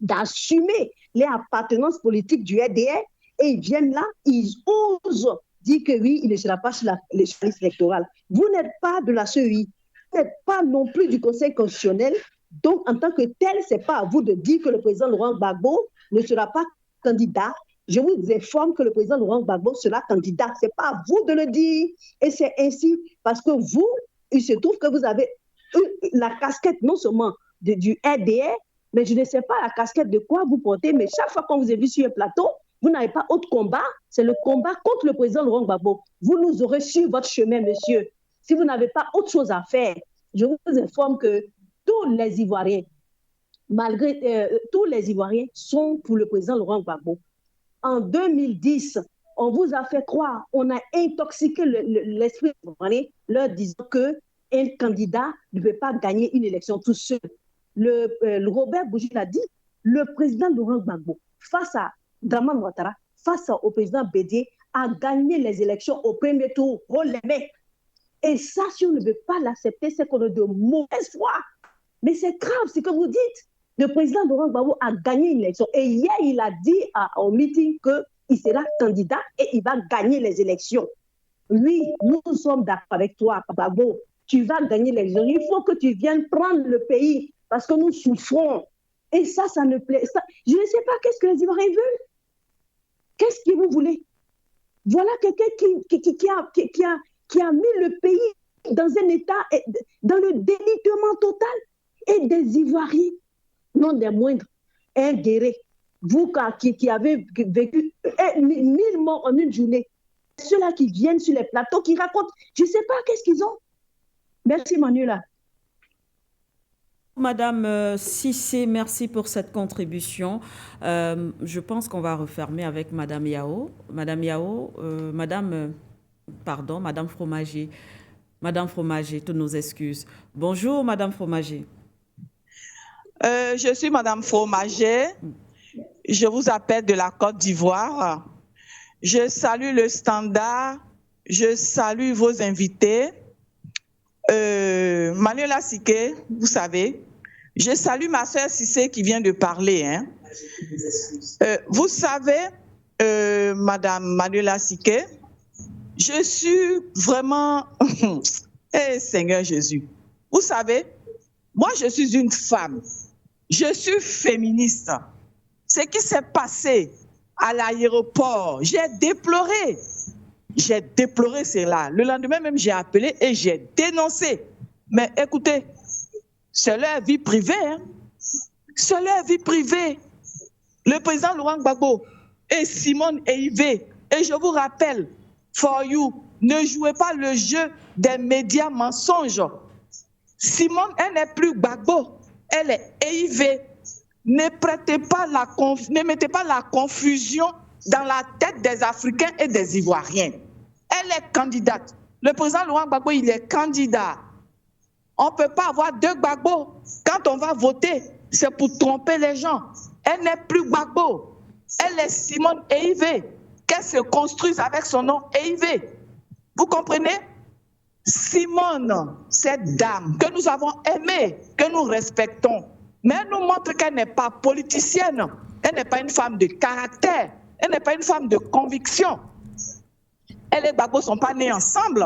d'assumer les appartenances politiques du RDA et ils viennent là, ils osent dire que oui, il ne sera pas sur les listes électorales. Vous n'êtes pas de la CEI, vous n'êtes pas non plus du Conseil constitutionnel. Donc, en tant que tel, ce n'est pas à vous de dire que le président Laurent Gbagbo ne sera pas candidat. Je vous informe que le président Laurent Gbagbo sera candidat. Ce n'est pas à vous de le dire. Et c'est ainsi parce que vous, il se trouve que vous avez la casquette non seulement du RDA, mais je ne sais pas la casquette de quoi vous portez, mais chaque fois qu'on vous a vu sur un plateau, vous n'avez pas autre combat, c'est le combat contre le président Laurent Gbagbo. Vous nous aurez sur votre chemin, monsieur. Si vous n'avez pas autre chose à faire, je vous informe que tous les Ivoiriens, tous les Ivoiriens sont pour le président Laurent Gbagbo. En 2010, on vous a fait croire, on a intoxiqué l'esprit ivoirien, leur disant qu'un candidat ne peut pas gagner une élection tout seul. Le Robert Bougie l'a dit, le président Laurent Gbagbo, face à Dramane Ouattara, face au président Bédié, a gagné les élections au premier tour, on l'aimait. Et ça, si on ne veut pas l'accepter, c'est qu'on a de mauvaise foi. Mais c'est grave ce que vous dites. Le président Laurent Gbagbo a gagné une élection. Et hier, il a dit au meeting qu'il sera candidat et il va gagner les élections. Oui, nous sommes d'accord avec toi, Gbagbo. Tu vas gagner les élections. Il faut que tu viennes prendre le pays parce que nous souffrons. Et ça ne plaît pas. Je ne sais pas qu'est-ce que les Ivoiriens veulent. Qu'est-ce que vous voulez? Voilà quelqu'un qui a mis le pays dans un état, dans le délitement total. Et des Ivoiriens, non des moindres, un guerrier. Vous qui avez vécu 1000 morts en une journée, ceux-là qui viennent sur les plateaux, qui racontent, je ne sais pas qu'est-ce qu'ils ont. Merci Manuela. Madame Cissé, merci pour cette contribution. Je pense qu'on va refermer avec Madame Yao. Madame Yao, Madame Fromager. Madame Fromager, toutes nos excuses. Bonjour, Madame Fromager. Je suis Madame Fromager. Je vous appelle de la Côte d'Ivoire. Je salue le Standard. Je salue vos invités. Manuela Siké, vous savez, je salue ma sœur Cissé qui vient de parler. Hein. Vous savez, Madame Manuela Siké, je suis vraiment... Seigneur Jésus, vous savez, moi je suis une femme, je suis féministe. Ce qui s'est passé à l'aéroport, j'ai déploré cela. Le lendemain même, j'ai appelé et j'ai dénoncé. Mais écoutez, c'est leur vie privée. Hein? C'est leur vie privée. Le président Laurent Gbagbo et Simone Eyivé. Et je vous rappelle, for you, ne jouez pas le jeu des médias mensonges. Simone, elle n'est plus Gbagbo, elle est Eyivé. Ne mettez pas la confusion dans la tête des Africains et des Ivoiriens. Elle est candidate. Le président Laurent Gbagbo, il est candidat. On ne peut pas avoir deux Gbagbo. Quand on va voter, c'est pour tromper les gens. Elle n'est plus Gbagbo. Elle est Simone Eyivé. Qu'elle se construise avec son nom Eyivé. Vous comprenez? Simone, cette dame que nous avons aimée, que nous respectons, mais elle nous montre qu'elle n'est pas politicienne. Elle n'est pas une femme de caractère. Elle n'est pas une femme de conviction. Elle et Gbagbo ne sont pas nés ensemble.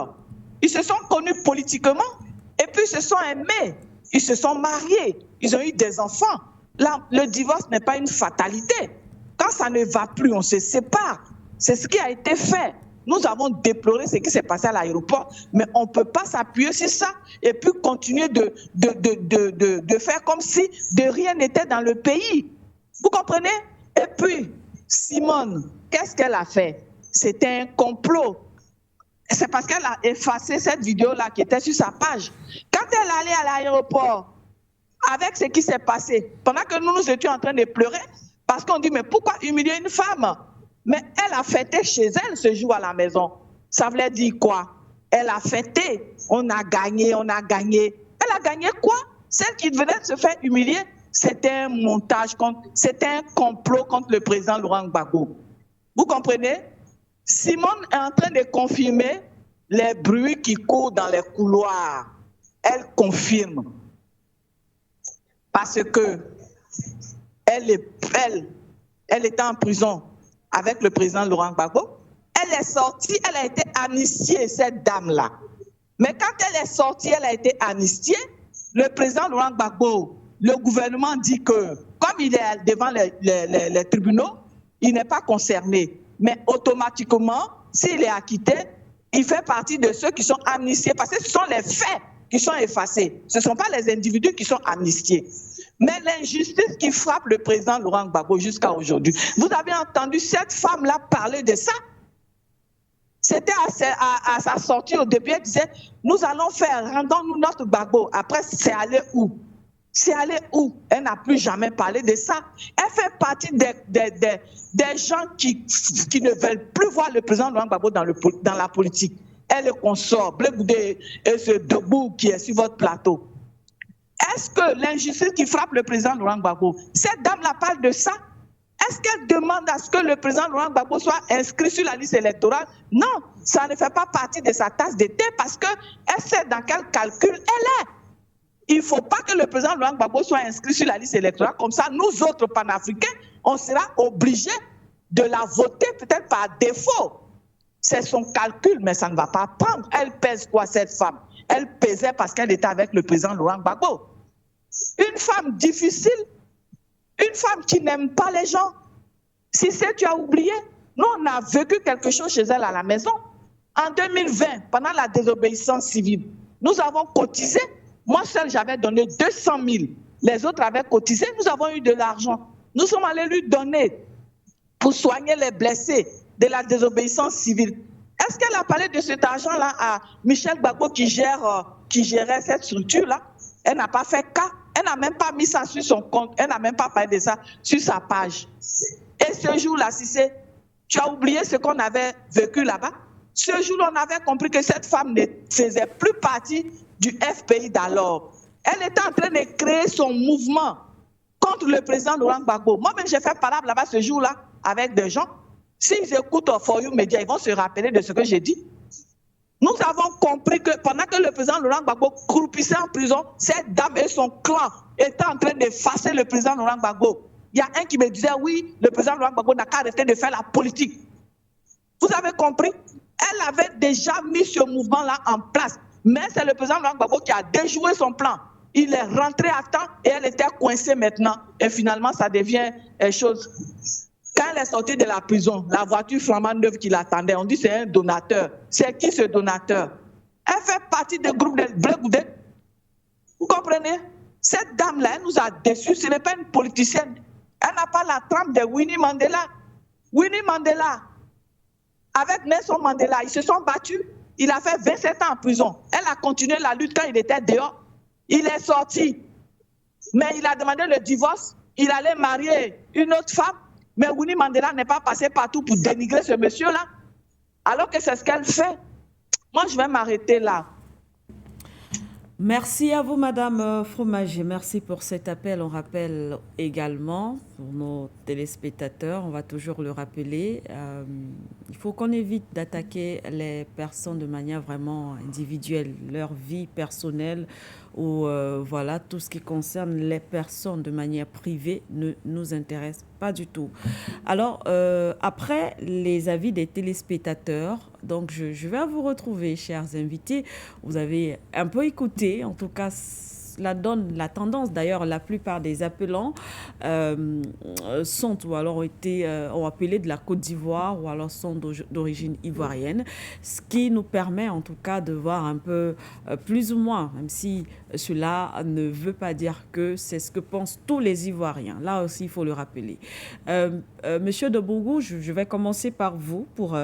Ils se sont connus politiquement et puis ils se sont aimés. Ils se sont mariés. Ils ont eu des enfants. Là, le divorce n'est pas une fatalité. quand ça ne va plus, on se sépare. C'est ce qui a été fait. Nous avons déploré ce qui s'est passé à l'aéroport, mais on ne peut pas s'appuyer sur ça et puis continuer de faire comme si de rien n'était dans le pays. Vous comprenez? Et puis, Simone, qu'est-ce qu'elle a fait? C'était un complot. C'est parce qu'elle a effacé cette vidéo-là qui était sur sa page. Quand elle allait à l'aéroport, avec ce qui s'est passé, pendant que nous étions en train de pleurer, parce qu'on dit, mais pourquoi humilier une femme? Mais elle a fêté chez elle ce jour à la maison. Ça voulait dire quoi? Elle a fêté. On a gagné, on a gagné. Elle a gagné quoi? Celle qui venait de se faire humilier, c'était un montage, c'était un complot contre le président Laurent Gbagbo. Vous comprenez? Simone est en train de confirmer les bruits qui courent dans les couloirs. Elle confirme. Parce que elle était en prison avec le président Laurent Gbagbo. Elle est sortie, elle a été amnistiée, cette dame-là. Mais quand elle est sortie, elle a été amnistiée. Le président Laurent Gbagbo, le gouvernement dit que, comme il est devant les tribunaux, il n'est pas concerné. Mais automatiquement, s'il est acquitté, il fait partie de ceux qui sont amnistiés, parce que ce sont les faits qui sont effacés. Ce ne sont pas les individus qui sont amnistiés. Mais l'injustice qui frappe le président Laurent Gbagbo jusqu'à aujourd'hui. Vous avez entendu cette femme-là parler de ça? C'était à sa sortie au début, elle disait, nous allons faire, rendons-nous notre Gbagbo. Après, c'est allé où? C'est allé où? Elle n'a plus jamais parlé de ça. Elle fait partie des gens qui ne veulent plus voir le président Laurent Gbagbo dans la politique. Elle est consort, Blé Goudé et ce debout qui est sur votre plateau. Est-ce que l'injustice qui frappe le président Laurent Gbagbo, cette dame-là parle de ça? Est-ce qu'elle demande à ce que le président Laurent Gbagbo soit inscrit sur la liste électorale? Non, ça ne fait pas partie de sa tasse de thé parce qu'elle sait dans quel calcul elle est. Il ne faut pas que le président Laurent Gbagbo soit inscrit sur la liste électorale. Comme ça, nous autres panafricains, on sera obligés de la voter peut-être par défaut. C'est son calcul, mais ça ne va pas prendre. Elle pèse quoi, cette femme? Elle pesait parce qu'elle était avec le président Laurent Gbagbo. Une femme difficile, une femme qui n'aime pas les gens. Si c'est, tu as oublié, nous on a vécu quelque chose chez elle à la maison. En 2020, pendant la désobéissance civile, nous avons cotisé. Moi seul, j'avais donné 200 000. Les autres avaient cotisé, nous avons eu de l'argent. Nous sommes allés lui donner pour soigner les blessés de la désobéissance civile. Est-ce qu'elle a parlé de cet argent-là à Michel Gbagbo qui gérait cette structure-là? Elle n'a pas fait cas. Elle n'a même pas mis ça sur son compte. Elle n'a même pas parlé de ça sur sa page. Et ce jour-là, tu as oublié ce qu'on avait vécu là-bas? Ce jour-là, on avait compris que cette femme ne faisait plus partie du FPI d'alors. Elle était en train de créer son mouvement contre le président Laurent Gbagbo. Moi-même, j'ai fait parole là-bas ce jour-là avec des gens. S'ils écoutent For You Media, ils vont se rappeler de ce que j'ai dit. Nous avons compris que pendant que le président Laurent Gbagbo croupissait en prison, cette dame et son clan étaient en train d'effacer le président Laurent Gbagbo. Il y a un qui me disait, oui, le président Laurent Gbagbo n'a qu'à arrêter de faire la politique. Vous avez compris? Elle avait déjà mis ce mouvement-là en place. Mais c'est le président Laurent Gbagbo qui a déjoué son plan. Il est rentré à temps et elle était coincée maintenant. Et finalement, ça devient chose. Quand elle est sortie de la prison, la voiture flambant neuve qui l'attendait, on dit c'est un donateur. C'est qui ce donateur? Elle fait partie du groupe de Blé Goudé. Vous comprenez? Cette dame-là, elle nous a déçus. Ce n'est pas une politicienne. Elle n'a pas la trempe de Winnie Mandela. Winnie Mandela, avec Nelson Mandela, ils se sont battus. Il a fait 27 ans en prison. Elle a continué la lutte quand il était dehors. Il est sorti. Mais il a demandé le divorce. Il allait marier une autre femme. Mais Winnie Mandela n'est pas passé partout pour dénigrer ce monsieur-là. Alors que c'est ce qu'elle fait. Moi, je vais m'arrêter là. Merci à vous, Madame Fromager. Merci pour cet appel. On rappelle également pour nos téléspectateurs, on va toujours le rappeler, il faut qu'on évite d'attaquer les personnes de manière vraiment individuelle, leur vie personnelle ou voilà, tout ce qui concerne les personnes de manière privée ne nous intéresse pas du tout. Alors, après les avis des téléspectateurs, donc je vais vous retrouver, chers invités. Vous avez un peu écouté, en tout cas, la tendance. D'ailleurs, la plupart des appelants sont ou alors ont appelé de la Côte d'Ivoire ou alors sont d'origine ivoirienne, ce qui nous permet en tout cas de voir un peu plus ou moins, même si cela ne veut pas dire que c'est ce que pensent tous les Ivoiriens. Là aussi, il faut le rappeler. Monsieur de Bourgou, je vais commencer par vous pour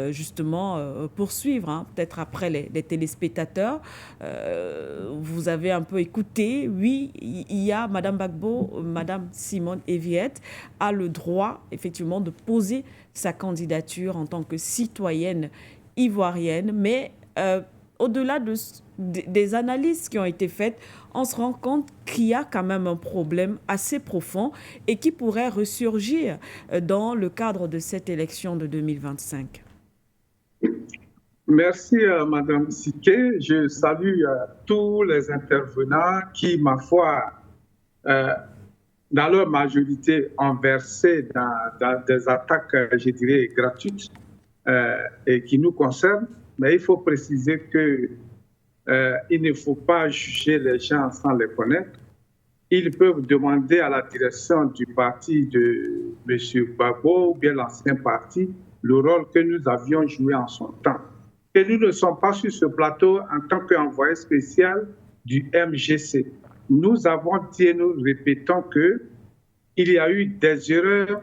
justement poursuivre, hein, peut-être après les téléspectateurs. Vous avez un peu écouté. Oui, il y a Madame Gbagbo, Madame Simone Eviette a le droit effectivement de poser sa candidature en tant que citoyenne ivoirienne, mais au-delà des analyses qui ont été faites, on se rend compte qu'il y a quand même un problème assez profond et qui pourrait ressurgir dans le cadre de cette élection de 2025. Merci, Madame Siké. Je salue tous les intervenants qui, ma foi, dans leur majorité, ont versé dans des attaques, je dirais, gratuites et qui nous concernent. Mais il faut préciser qu'il ne faut pas juger les gens sans les connaître. Ils peuvent demander à la direction du parti de M. Gbagbo ou bien l'ancien parti le rôle que nous avions joué en son temps. Et nous ne sommes pas sur ce plateau en tant qu'envoyé spécial du MGC. Nous avons dit et nous répétons qu'il y a eu des erreurs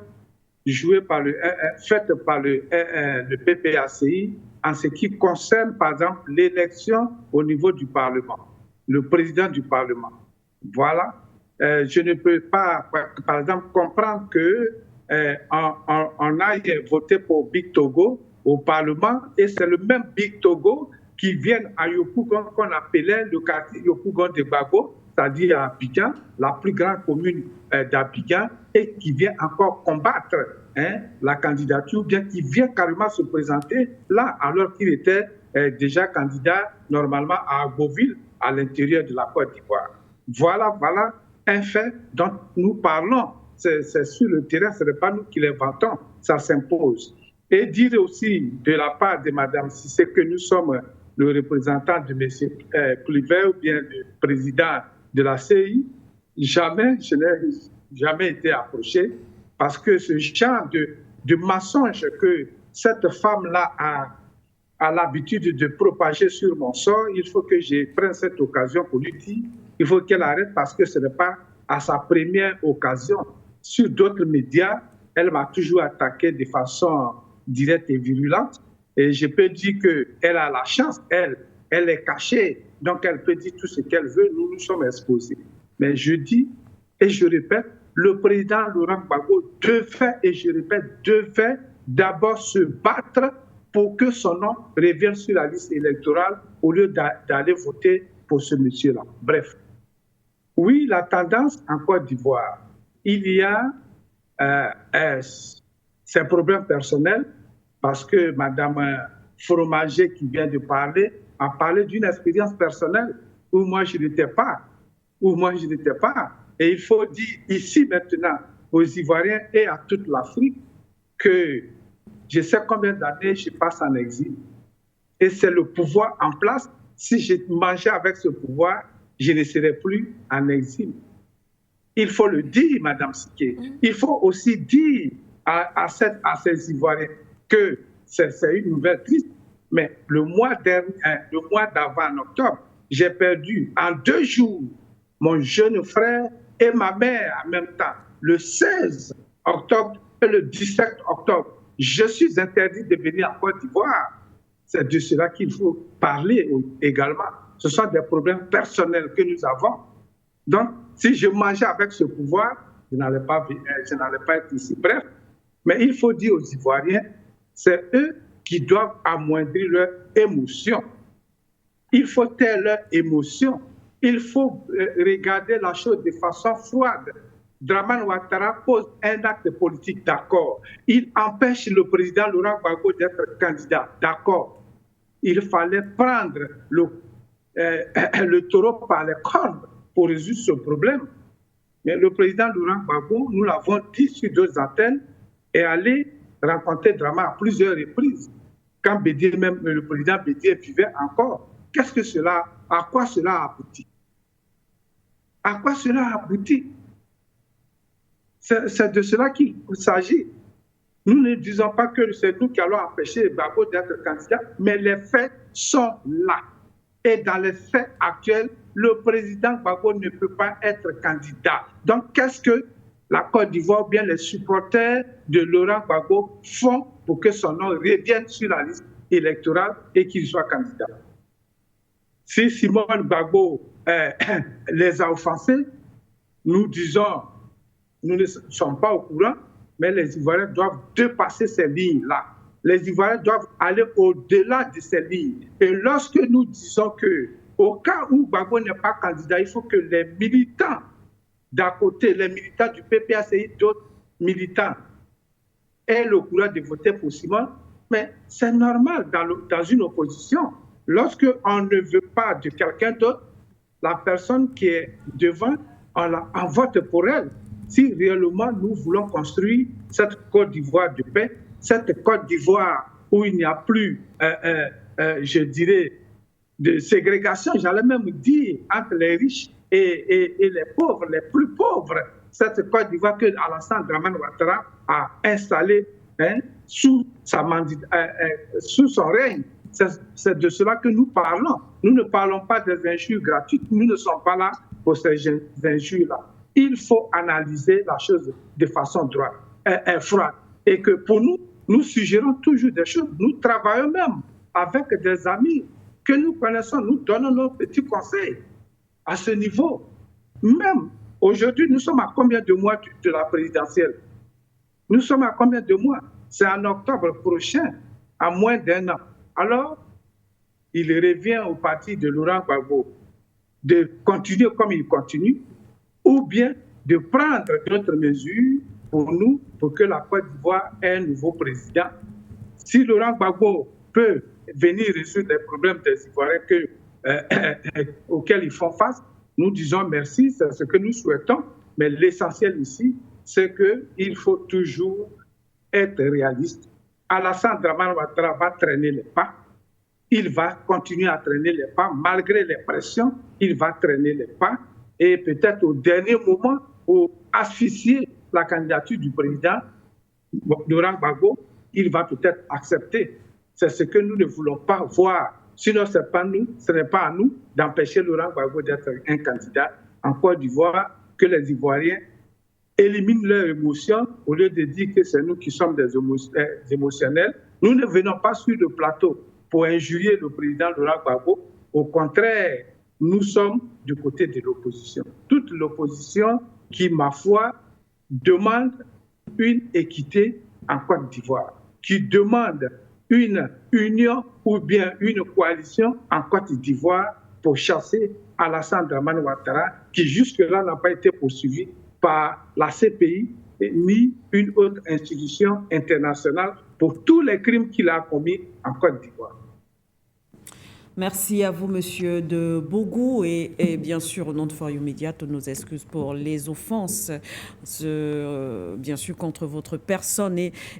faites par le PPACI en ce qui concerne, par exemple, l'élection au niveau du Parlement, le président du Parlement. Voilà. Je ne peux pas, par exemple, comprendre qu'on aille voter pour Big Togo au Parlement et c'est le même Big Togo qui vient à Yopougon qu'on appelait le quartier Yopougon de Gbagbo, c'est-à-dire à Abidjan, la plus grande commune d'Abidjan, et qui vient encore combattre la candidature, bien qu'il vient carrément se présenter là, alors qu'il était déjà candidat normalement à Agoville, à l'intérieur de la Côte d'Ivoire. Voilà un fait dont nous parlons. C'est sur le terrain, ce n'est pas nous qui l'inventons, ça s'impose. Et dire aussi de la part de Mme Cissé que nous sommes le représentant de M. Kluivert ou bien le président de la CI, je n'ai jamais été approché parce que ce genre de mensonge que cette femme-là a l'habitude de propager sur mon sort, il faut que je prenne cette occasion pour lui dire, il faut qu'elle arrête parce que ce n'est pas à sa première occasion. Sur d'autres médias, elle m'a toujours attaqué de façon directe et virulente. Et je peux dire qu'elle a la chance, elle est cachée, donc elle peut dire tout ce qu'elle veut, nous sommes exposés. Mais je dis et je répète, le président Laurent Gbagbo devait d'abord se battre pour que son nom revienne sur la liste électorale au lieu d'aller voter pour ce monsieur-là. Bref. Oui, la tendance en Côte d'Ivoire, il y a ces problèmes personnels parce que Mme Fromager qui vient de parler a parlé d'une expérience personnelle où moi je n'étais pas. Et il faut dire ici maintenant aux Ivoiriens et à toute l'Afrique que je sais combien d'années je passe en exil. Et c'est le pouvoir en place. Si je mangeais avec ce pouvoir, je ne serais plus en exil. Il faut le dire, Mme Siké. Il faut aussi dire à ces Ivoiriens que c'est une nouvelle triste. Mais le mois d'avant, en octobre, j'ai perdu en 2 jours mon jeune frère et ma mère en même temps. Le 16 octobre et le 17 octobre, je suis interdit de venir en Côte d'Ivoire. C'est de cela qu'il faut parler également. Ce sont des problèmes personnels que nous avons. Donc, si je mangeais avec ce pouvoir, je n'allais pas être ici. Bref, mais il faut dire aux Ivoiriens, c'est eux qui doivent amoindrir leurs émotions. Il faut taire leurs émotions. Il faut regarder la chose de façon froide. Dramane Ouattara pose un acte politique, d'accord. Il empêche le président Laurent Gbagbo d'être candidat, d'accord. Il fallait prendre le taureau par les cornes pour résoudre ce problème. Mais le président Laurent Gbagbo, nous l'avons dit sur 2 antennes, est allé rencontrer Dramane à plusieurs reprises. Quand même le président Bédier vivait encore, à quoi cela a abouti? À quoi cela aboutit? C'est de cela qu'il s'agit. Nous ne disons pas que c'est nous qui allons empêcher Gbagbo d'être candidat, mais les faits sont là. Et dans les faits actuels, le président Gbagbo ne peut pas être candidat. Donc, qu'est-ce que la Côte d'Ivoire ou bien les supporters de Laurent Gbagbo font pour que son nom revienne sur la liste électorale et qu'il soit candidat? Si Simon Gbagbo les a offensés, nous disons, nous ne sommes pas au courant, mais les Ivoiriens doivent dépasser ces lignes-là. Les Ivoiriens doivent aller au-delà de ces lignes. Et lorsque nous disons que, au cas où Gbagbo n'est pas candidat, il faut que les militants d'à côté, les militants du PPACI, d'autres militants, aient le courage de voter pour Simon. Mais c'est normal dans une opposition. Lorsqu'on ne veut pas de quelqu'un d'autre, la personne qui est devant, on vote pour elle. Si réellement nous voulons construire cette Côte d'Ivoire de paix, cette Côte d'Ivoire où il n'y a plus, je dirais, de ségrégation, j'allais même dire, entre les riches et les pauvres, les plus pauvres, cette Côte d'Ivoire que Alassane Dramane Ouattara a installée sous son règne. C'est de cela que nous parlons. Nous ne parlons pas des injures gratuites. Nous ne sommes pas là pour ces injures-là. Il faut analyser la chose de façon droite, froide. Et que pour nous, nous suggérons toujours des choses. Nous travaillons même avec des amis que nous connaissons. Nous donnons nos petits conseils à ce niveau. Même aujourd'hui, nous sommes à combien de mois de la présidentielle? Nous sommes à combien de mois? C'est en octobre prochain, à moins d'1 an. Alors, il revient au parti de Laurent Gbagbo de continuer comme il continue, ou bien de prendre d'autres mesures pour nous, pour que la Côte d'Ivoire ait un nouveau président. Si Laurent Gbagbo peut venir résoudre les problèmes des Ivoiriens auxquels ils font face, nous disons merci, c'est ce que nous souhaitons, mais l'essentiel ici, c'est qu'il faut toujours être réaliste. Alassane Dramane Ouattara va traîner les pas. Il va continuer à traîner les pas. Malgré les pressions, il va traîner les pas. Et peut-être au dernier moment, pour asphyxier la candidature du président Laurent Gbagbo, il va peut-être accepter. C'est ce que nous ne voulons pas voir. Sinon, ce n'est pas à nous d'empêcher Laurent Gbagbo d'être un candidat en Côte d'Ivoire, que les Ivoiriens éliminent leurs émotions au lieu de dire que c'est nous qui sommes des émotionnels. Nous ne venons pas sur le plateau pour injurier le président Laurent Gbagbo. Au contraire, nous sommes du côté de l'opposition. Toute l'opposition qui, ma foi, demande une équité en Côte d'Ivoire, qui demande une union ou bien une coalition en Côte d'Ivoire pour chasser Alassane Dramane Ouattara, qui jusque-là n'a pas été poursuivi par la CPI ni une autre institution internationale pour tous les crimes qu'il a commis en Côte d'Ivoire. Merci à vous, Monsieur de Bogou, et bien sûr, au nom de For You Media, toutes nos excuses pour les offenses, bien sûr, contre votre personne,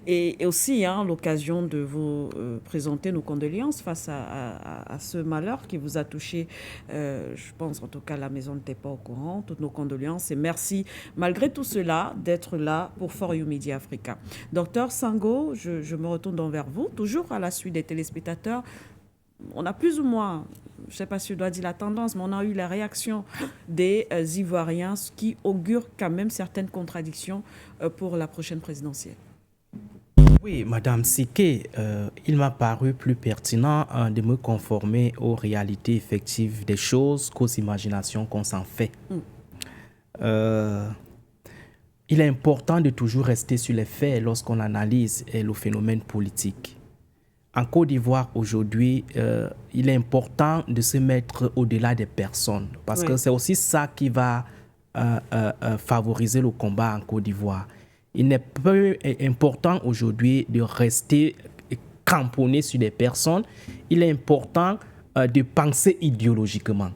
et aussi l'occasion de vous présenter nos condoléances face à ce malheur qui vous a touché. Je pense, en tout cas, la maison n'était pas au courant. Toutes nos condoléances et merci, malgré tout cela, d'être là pour For You Media Africa. Docteur Sango, je me retourne vers vous, toujours à la suite des téléspectateurs. On a plus ou moins, je ne sais pas si je dois dire la tendance, mais on a eu la réaction des Ivoiriens, ce qui augure quand même certaines contradictions pour la prochaine présidentielle. Oui, Madame Siké, il m'a paru plus pertinent de me conformer aux réalités effectives des choses qu'aux imaginations qu'on s'en fait. Il est important de toujours rester sur les faits lorsqu'on analyse le phénomène politique. En Côte d'Ivoire, aujourd'hui, il est important de se mettre au-delà des personnes parce que c'est aussi ça qui va favoriser le combat en Côte d'Ivoire. Il n'est pas important aujourd'hui de rester cramponné sur des personnes. Il est important de penser idéologiquement.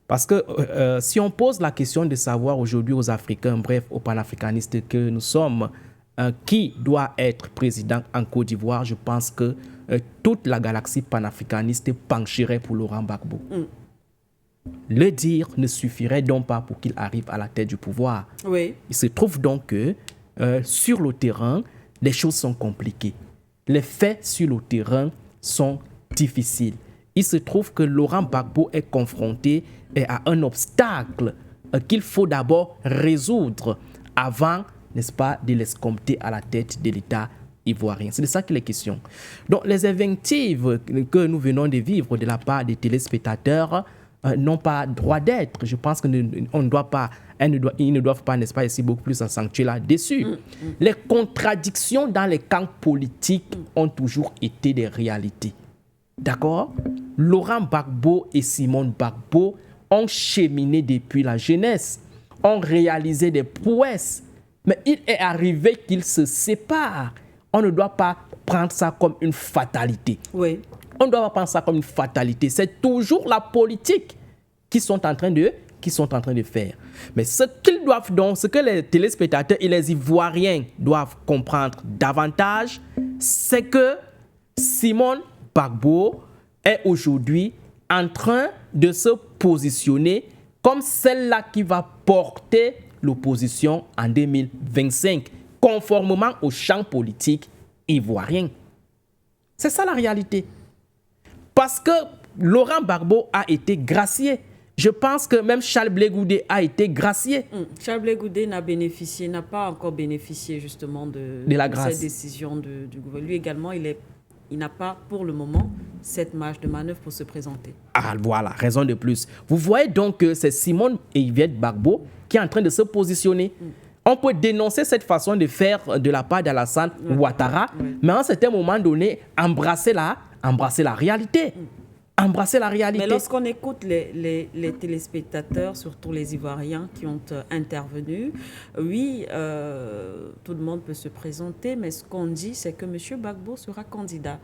Parce que si on pose la question de savoir aujourd'hui aux Africains, bref, aux panafricanistes que nous sommes, qui doit être président en Côte d'Ivoire, je pense que toute la galaxie panafricaniste pencherait pour Laurent Gbagbo. Le dire ne suffirait donc pas pour qu'il arrive à la tête du pouvoir. Oui. Il se trouve donc que sur le terrain, les choses sont compliquées. Les faits sur le terrain sont difficiles. Il se trouve que Laurent Gbagbo est confronté à un obstacle qu'il faut d'abord résoudre avant, n'est-ce pas, de l'escompter à la tête de l'État ivoirien. C'est de ça qu'il est question. Donc, les invectives que nous venons de vivre de la part des téléspectateurs n'ont pas droit d'être. Je pense qu'ils ne doivent pas, n'est-ce pas, essayer beaucoup plus s'accentuer là-dessus. Les contradictions dans les camps politiques ont toujours été des réalités. D'accord? Laurent Gbagbo et Simone Gbagbo ont cheminé depuis la jeunesse, ont réalisé des prouesses, mais il est arrivé qu'ils se séparent. On ne doit pas prendre ça comme une fatalité. Oui. On ne doit pas prendre ça comme une fatalité. C'est toujours la politique qu'ils sont en train de faire. Mais ce qu'ils doivent donc, ce que les téléspectateurs et les Ivoiriens doivent comprendre davantage, c'est que Simone Gbagbo est aujourd'hui en train de se positionner comme celle-là qui va porter l'opposition en 2025, conformément au champ politique ivoirien. C'est ça la réalité. Parce que Laurent Gbagbo a été gracié. Je pense que même Charles Blé Goudé a été gracié. Charles Blé Goudé n'a pas encore bénéficié justement de la grâce. Cette décision du gouvernement. Lui également, il n'a pas pour le moment cette marge de manœuvre pour se présenter. Ah voilà, raison de plus. Vous voyez donc que c'est Simone et Yvette Gbagbo qui est en train de se positionner. On peut dénoncer cette façon de faire de la part d'Alassane Ouattara, mais à un certain moment donné, embrasser la réalité. Embrasser la réalité. Mais lorsqu'on écoute les téléspectateurs, surtout les Ivoiriens qui ont intervenu, oui, tout le monde peut se présenter, mais ce qu'on dit, c'est que M. Gbagbo sera candidat.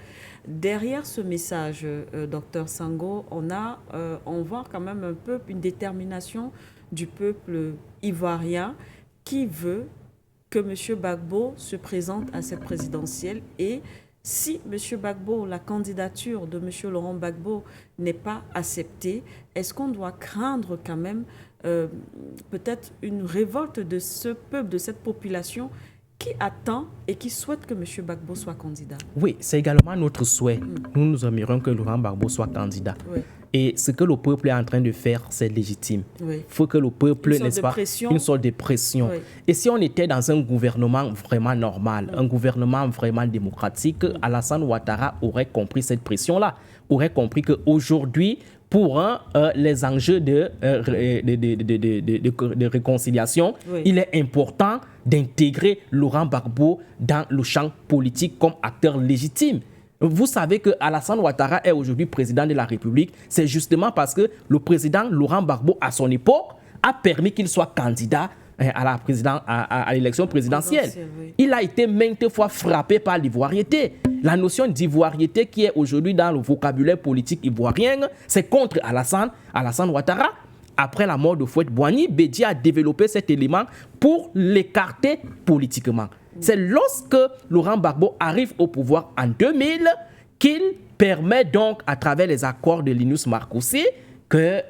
Derrière ce message, Dr Sango, on voit quand même un peu une détermination du peuple ivoirien qui veut que M. Gbagbo se présente à cette présidentielle. Et si M. Gbagbo, la candidature de M. Laurent Gbagbo n'est pas acceptée, est-ce qu'on doit craindre quand même peut-être une révolte de ce peuple, de cette population qui attend et qui souhaite que M. Gbagbo soit candidat? Oui, c'est également notre souhait. Nous aimerions que Laurent Gbagbo soit candidat. Oui. Et ce que le peuple est en train de faire, c'est légitime. Oui. Il faut que le peuple, n'est-ce pas, une sorte de pression. Oui. Et si on était dans un gouvernement vraiment normal, un gouvernement vraiment démocratique, Alassane Ouattara aurait compris cette pression-là, aurait compris qu'aujourd'hui, pour les enjeux de réconciliation, il est important d'intégrer Laurent Gbagbo dans le champ politique comme acteur légitime. Vous savez que Alassane Ouattara est aujourd'hui président de la République. C'est justement parce que le président Laurent Gbagbo, à son époque, a permis qu'il soit candidat à l'élection présidentielle. Oui. Il a été maintes fois frappé par l'ivoiriété. La notion d'ivoiriété qui est aujourd'hui dans le vocabulaire politique ivoirien, c'est contre Alassane Ouattara. Après la mort de Houphouët-Boigny, Bédié a développé cet élément pour l'écarter politiquement. C'est lorsque Laurent Gbagbo arrive au pouvoir en 2000 qu'il permet donc, à travers les accords de Linus Marcoussi, que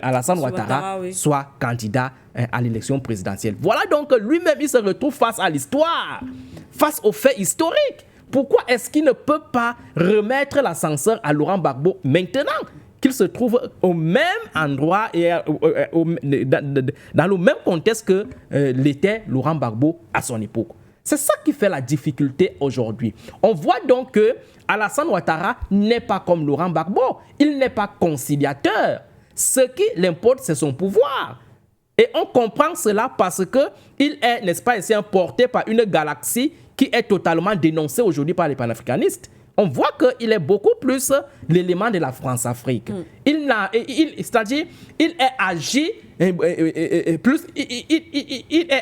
Alassane Ouattara soit candidat à l'élection présidentielle. Voilà donc lui-même, il se retrouve face à l'histoire, face aux faits historiques. Pourquoi est-ce qu'il ne peut pas remettre l'ascenseur à Laurent Gbagbo maintenant qu'il se trouve au même endroit et dans le même contexte que l'était Laurent Gbagbo à son époque? C'est ça qui fait la difficulté aujourd'hui. On voit donc que Alassane Ouattara n'est pas comme Laurent Gbagbo. Il n'est pas conciliateur. Ce qui l'importe, c'est son pouvoir. Et on comprend cela parce qu'il est, n'est-ce pas, ici porté par une galaxie qui est totalement dénoncée aujourd'hui par les panafricanistes. On voit qu'il est beaucoup plus l'élément de la France-Afrique. C'est-à-dire, il est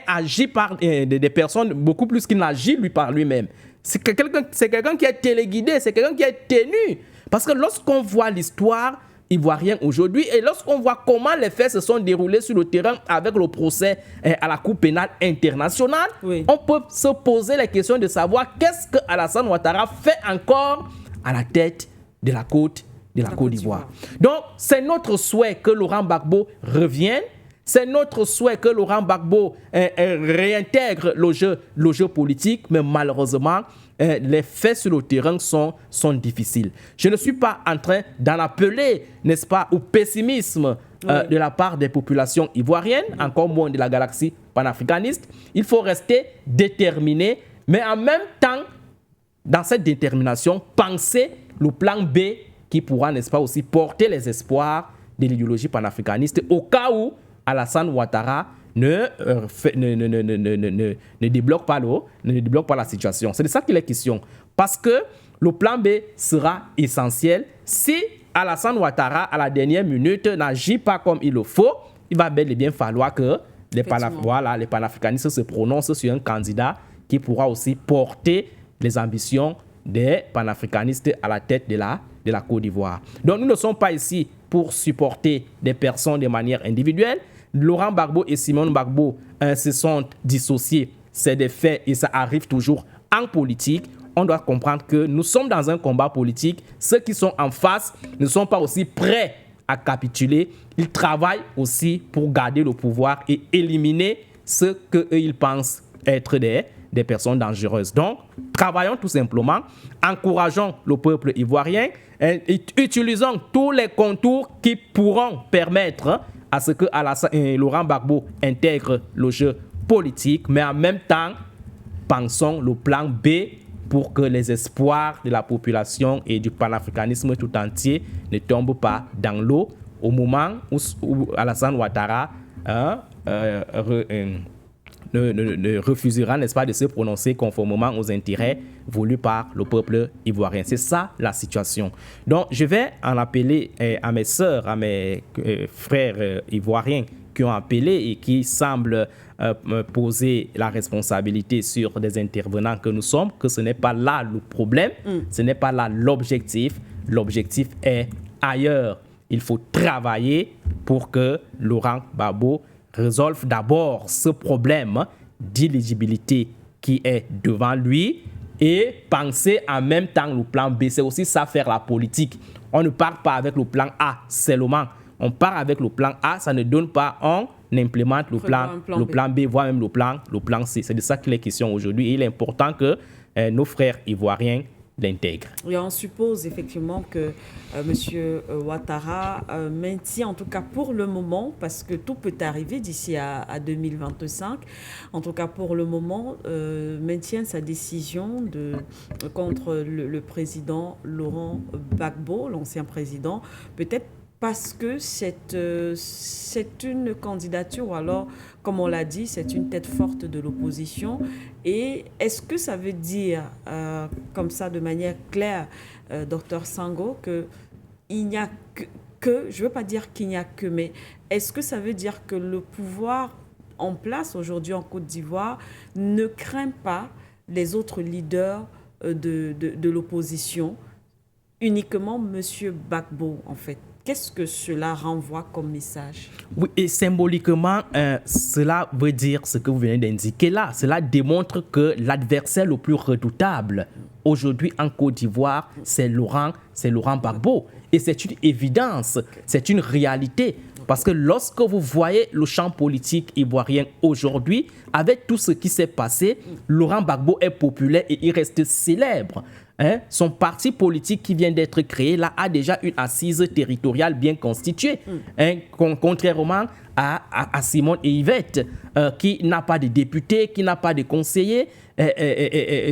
agi par des personnes beaucoup plus qu'il n'agit par lui-même. C'est quelqu'un qui est téléguidé, c'est quelqu'un qui est tenu. Parce que lorsqu'on voit l'histoire ivoirienne aujourd'hui et lorsqu'on voit comment les faits se sont déroulés sur le terrain avec le procès à la Cour pénale internationale, on peut se poser la question de savoir qu'est-ce que Alassane Ouattara fait encore à la tête de la Côte de la Côte d'Ivoire. Donc, c'est notre souhait que Laurent Gbagbo revienne. C'est notre souhait que Laurent Gbagbo réintègre le jeu politique, mais malheureusement, les faits sur le terrain sont difficiles. Je ne suis pas en train d'en appeler, n'est-ce pas, au pessimisme de la part des populations ivoiriennes, encore moins de la galaxie panafricaniste. Il faut rester déterminé, mais en même temps, dans cette détermination, penser le plan B qui pourra, n'est-ce pas, aussi porter les espoirs de l'idéologie panafricaniste au cas où Alassane Ouattara ne débloque pas la situation. C'est de ça qu'il est question. Parce que le plan B sera essentiel. Si Alassane Ouattara, à la dernière minute, n'agit pas comme il le faut, il va bel et bien falloir que les panafricanistes se prononcent sur un candidat qui pourra aussi porter les ambitions des panafricanistes à la tête de la Côte d'Ivoire. Donc nous ne sommes pas ici pour supporter des personnes de manière individuelle. Laurent Gbagbo et Simone Gbagbo se sont dissociés. C'est des faits et ça arrive toujours en politique. On doit comprendre que nous sommes dans un combat politique. Ceux qui sont en face ne sont pas aussi prêts à capituler. Ils travaillent aussi pour garder le pouvoir et éliminer ceux qu'ils pensent être des personnes dangereuses. Donc, travaillons tout simplement, encourageons le peuple ivoirien, utilisons tous les contours qui pourront permettre à ce que Laurent Gbagbo intègre le jeu politique, mais en même temps, pensons le plan B pour que les espoirs de la population et du panafricanisme tout entier ne tombent pas dans l'eau au moment où Alassane Ouattara refusera, n'est-ce pas, de se prononcer conformément aux intérêts voulus par le peuple ivoirien. C'est ça la situation. Donc, je vais en appeler à mes sœurs, à mes frères ivoiriens qui ont appelé et qui semblent poser la responsabilité sur des intervenants que nous sommes, que ce n'est pas là le problème, ce n'est pas là l'objectif. L'objectif est ailleurs. Il faut travailler pour que Laurent Gbagbo résolve d'abord ce problème d'éligibilité qui est devant lui et penser en même temps le plan B. C'est aussi ça, faire la politique. On ne part pas avec le plan A seulement. On part avec le plan A, ça ne donne pas, on implémente le plan B, voire même le plan C. C'est de ça qu'il est question aujourd'hui. Et il est important que nos frères ivoiriens l'intègrent. Et on suppose effectivement que M. Ouattara maintient, en tout cas pour le moment, parce que tout peut arriver d'ici à 2025, en tout cas pour le moment, maintient sa décision contre le président Laurent Gbagbo, l'ancien président, peut-être parce que c'est une candidature, ou alors, comme on l'a dit, c'est une tête forte de l'opposition. Et est-ce que ça veut dire, comme ça, de manière claire, Dr Sango, qu'il n'y a que, je ne veux pas dire qu'il n'y a que, mais est-ce que ça veut dire que le pouvoir en place aujourd'hui en Côte d'Ivoire ne craint pas les autres leaders de l'opposition, uniquement M. Gbagbo, en fait? Qu'est-ce que cela renvoie comme message? Oui, et symboliquement, cela veut dire ce que vous venez d'indiquer là. Cela démontre que l'adversaire le plus redoutable aujourd'hui en Côte d'Ivoire, c'est Laurent Gbagbo. Et c'est une évidence, c'est une réalité. Parce que lorsque vous voyez le champ politique ivoirien aujourd'hui, avec tout ce qui s'est passé, Laurent Gbagbo est populaire et il reste célèbre. Son parti politique qui vient d'être créé là a déjà une assise territoriale bien constituée, contrairement à Simone et Yvette, qui n'a pas de députés, qui n'a pas de conseillers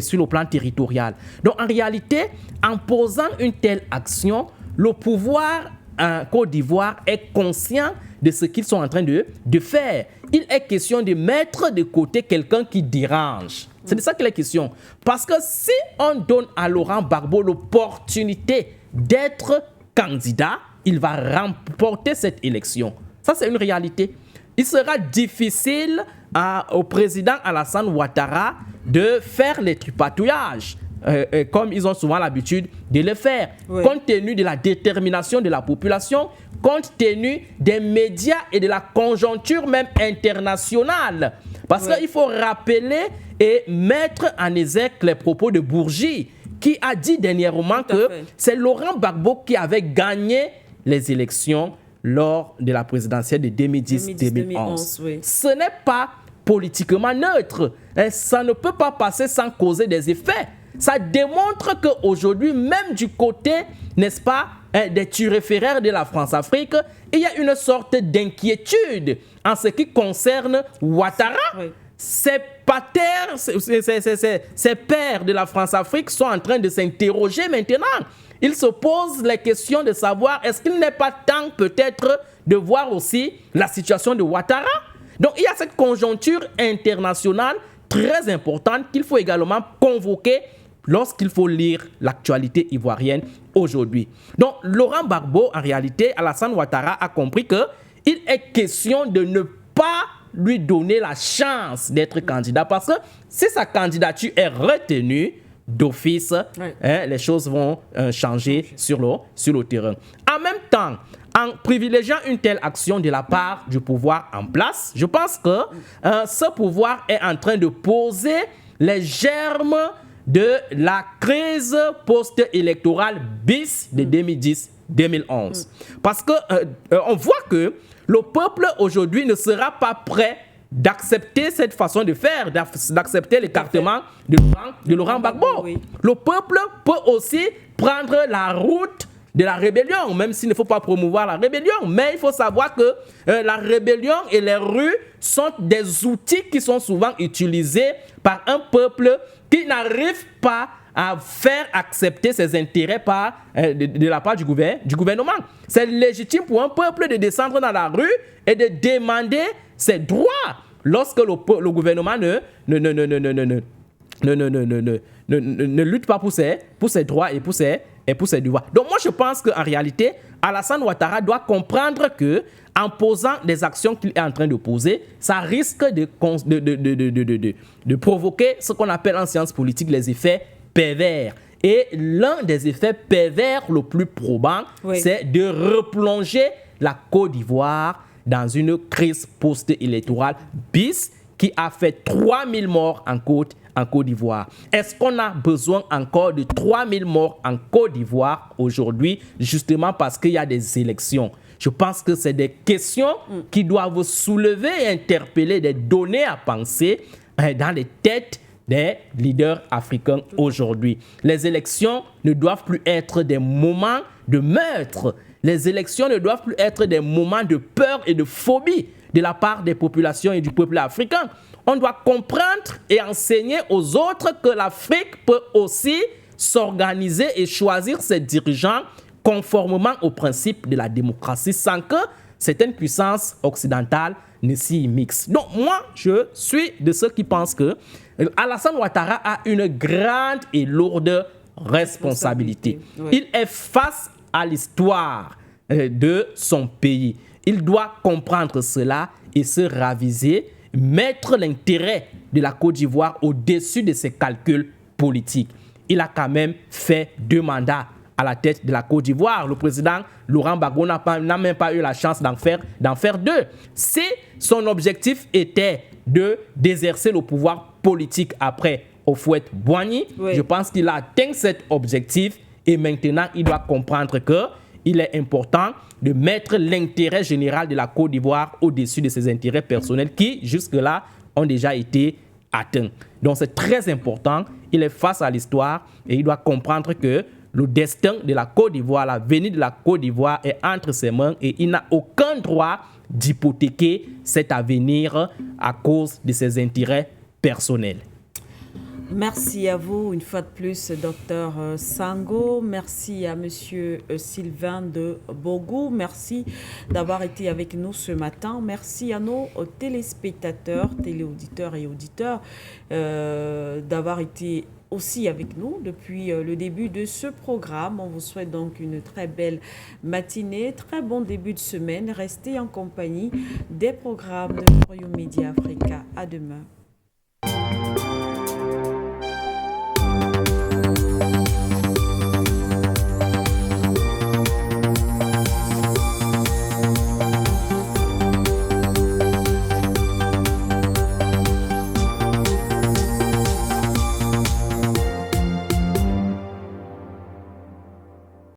sur le plan territorial. Donc en réalité, en posant une telle action, le pouvoir en Côte d'Ivoire est conscient de ce qu'ils sont en train de faire. Il est question de mettre de côté quelqu'un qui dérange. C'est de ça qu'il est question. Parce que si on donne à Laurent Gbagbo l'opportunité d'être candidat, il va remporter cette élection. Ça, c'est une réalité. Il sera difficile au président Alassane Ouattara de faire les tripatouillages, comme ils ont souvent l'habitude de le faire, compte tenu de la détermination de la population, compte tenu des médias et de la conjoncture même internationale. Parce qu'il faut rappeler et mettre en exergue les propos de Bourgi, qui a dit dernièrement que c'est Laurent Gbagbo qui avait gagné les élections lors de la présidentielle de 2010-2011. Oui. Ce n'est pas politiquement neutre. Ça ne peut pas passer sans causer des effets. Ça démontre qu'aujourd'hui, même du côté, n'est-ce pas, des turiféraires de la France-Afrique, il y a une sorte d'inquiétude en ce qui concerne Ouattara. Oui. Ces patères, ces pères de la France-Afrique sont en train de s'interroger maintenant. Ils se posent les questions de savoir est-ce qu'il n'est pas temps peut-être de voir aussi la situation de Ouattara. Donc il y a cette conjoncture internationale très importante qu'il faut également convoquer lorsqu'il faut lire l'actualité ivoirienne aujourd'hui. Donc Laurent Gbagbo, en réalité, Alassane Ouattara a compris qu'il est question de ne pas lui donner la chance d'être candidat parce que si sa candidature est retenue d'office, les choses vont changer sur le terrain. En même temps, en privilégiant une telle action de la part du pouvoir en place, je pense que ce pouvoir est en train de poser les germes de la crise post-électorale bis de 2010-2011. Parce que on voit que le peuple aujourd'hui ne sera pas prêt d'accepter cette façon de faire, d'accepter l'écartement de Laurent Gbagbo. Oui. Le peuple peut aussi prendre la route de la rébellion, même s'il ne faut pas promouvoir la rébellion. Mais il faut savoir que la rébellion et les rues sont des outils qui sont souvent utilisés par un peuple qui n'arrive pas à faire accepter ses intérêts de la part du gouvernement. C'est légitime pour un peuple de descendre dans la rue et de demander ses droits lorsque le gouvernement ne lutte pas pour ses droits et pour ses devoirs. Donc moi je pense qu'en réalité, Alassane Ouattara doit comprendre que en posant des actions qu'il est en train de poser, ça risque de provoquer ce qu'on appelle en sciences politiques les effets pervers. Et l'un des effets pervers le plus probant, c'est de replonger la Côte d'Ivoire dans une crise post-électorale bis qui a fait 3000 morts en Côte d'Ivoire. Est-ce qu'on a besoin encore de 3000 morts en Côte d'Ivoire aujourd'hui, justement parce qu'il y a des élections? Je pense que c'est des questions qui doivent soulever et interpeller des données à penser dans les têtes des leaders africains aujourd'hui. Les élections ne doivent plus être des moments de meurtre. Les élections ne doivent plus être des moments de peur et de phobie de la part des populations et du peuple africain. On doit comprendre et enseigner aux autres que l'Afrique peut aussi s'organiser et choisir ses dirigeants conformément aux principes de la démocratie sans que certaines puissances occidentales ne s'y mixent. Donc moi, je suis de ceux qui pensent que Alassane Ouattara a une grande et lourde responsabilité. Oui. Il est face à l'histoire de son pays. Il doit comprendre cela et se raviser, mettre l'intérêt de la Côte d'Ivoire au-dessus de ses calculs politiques. Il a quand même fait 2 mandats à la tête de la Côte d'Ivoire. Le président Laurent Gbagbo n'a même pas eu la chance d'en faire 2. Si son objectif était d'exercer le pouvoir politique après Houphouët-Boigny, je pense qu'il a atteint cet objectif et maintenant il doit comprendre qu'il est important de mettre l'intérêt général de la Côte d'Ivoire au-dessus de ses intérêts personnels qui, jusque-là, ont déjà été atteints. Donc c'est très important. Il est face à l'histoire et il doit comprendre que le destin de la Côte d'Ivoire, l'avenir de la Côte d'Ivoire est entre ses mains et il n'a aucun droit d'hypothéquer cet avenir à cause de ses intérêts personnels. Merci à vous une fois de plus, Dr Sango. Merci à Monsieur Sylvain de Bogou. Merci d'avoir été avec nous ce matin. Merci à nos téléspectateurs, téléauditeurs et auditeurs d'avoir été aussi avec nous depuis le début de ce programme. On vous souhaite donc une très belle matinée, très bon début de semaine. Restez en compagnie des programmes de Royaume Media Africa. À demain.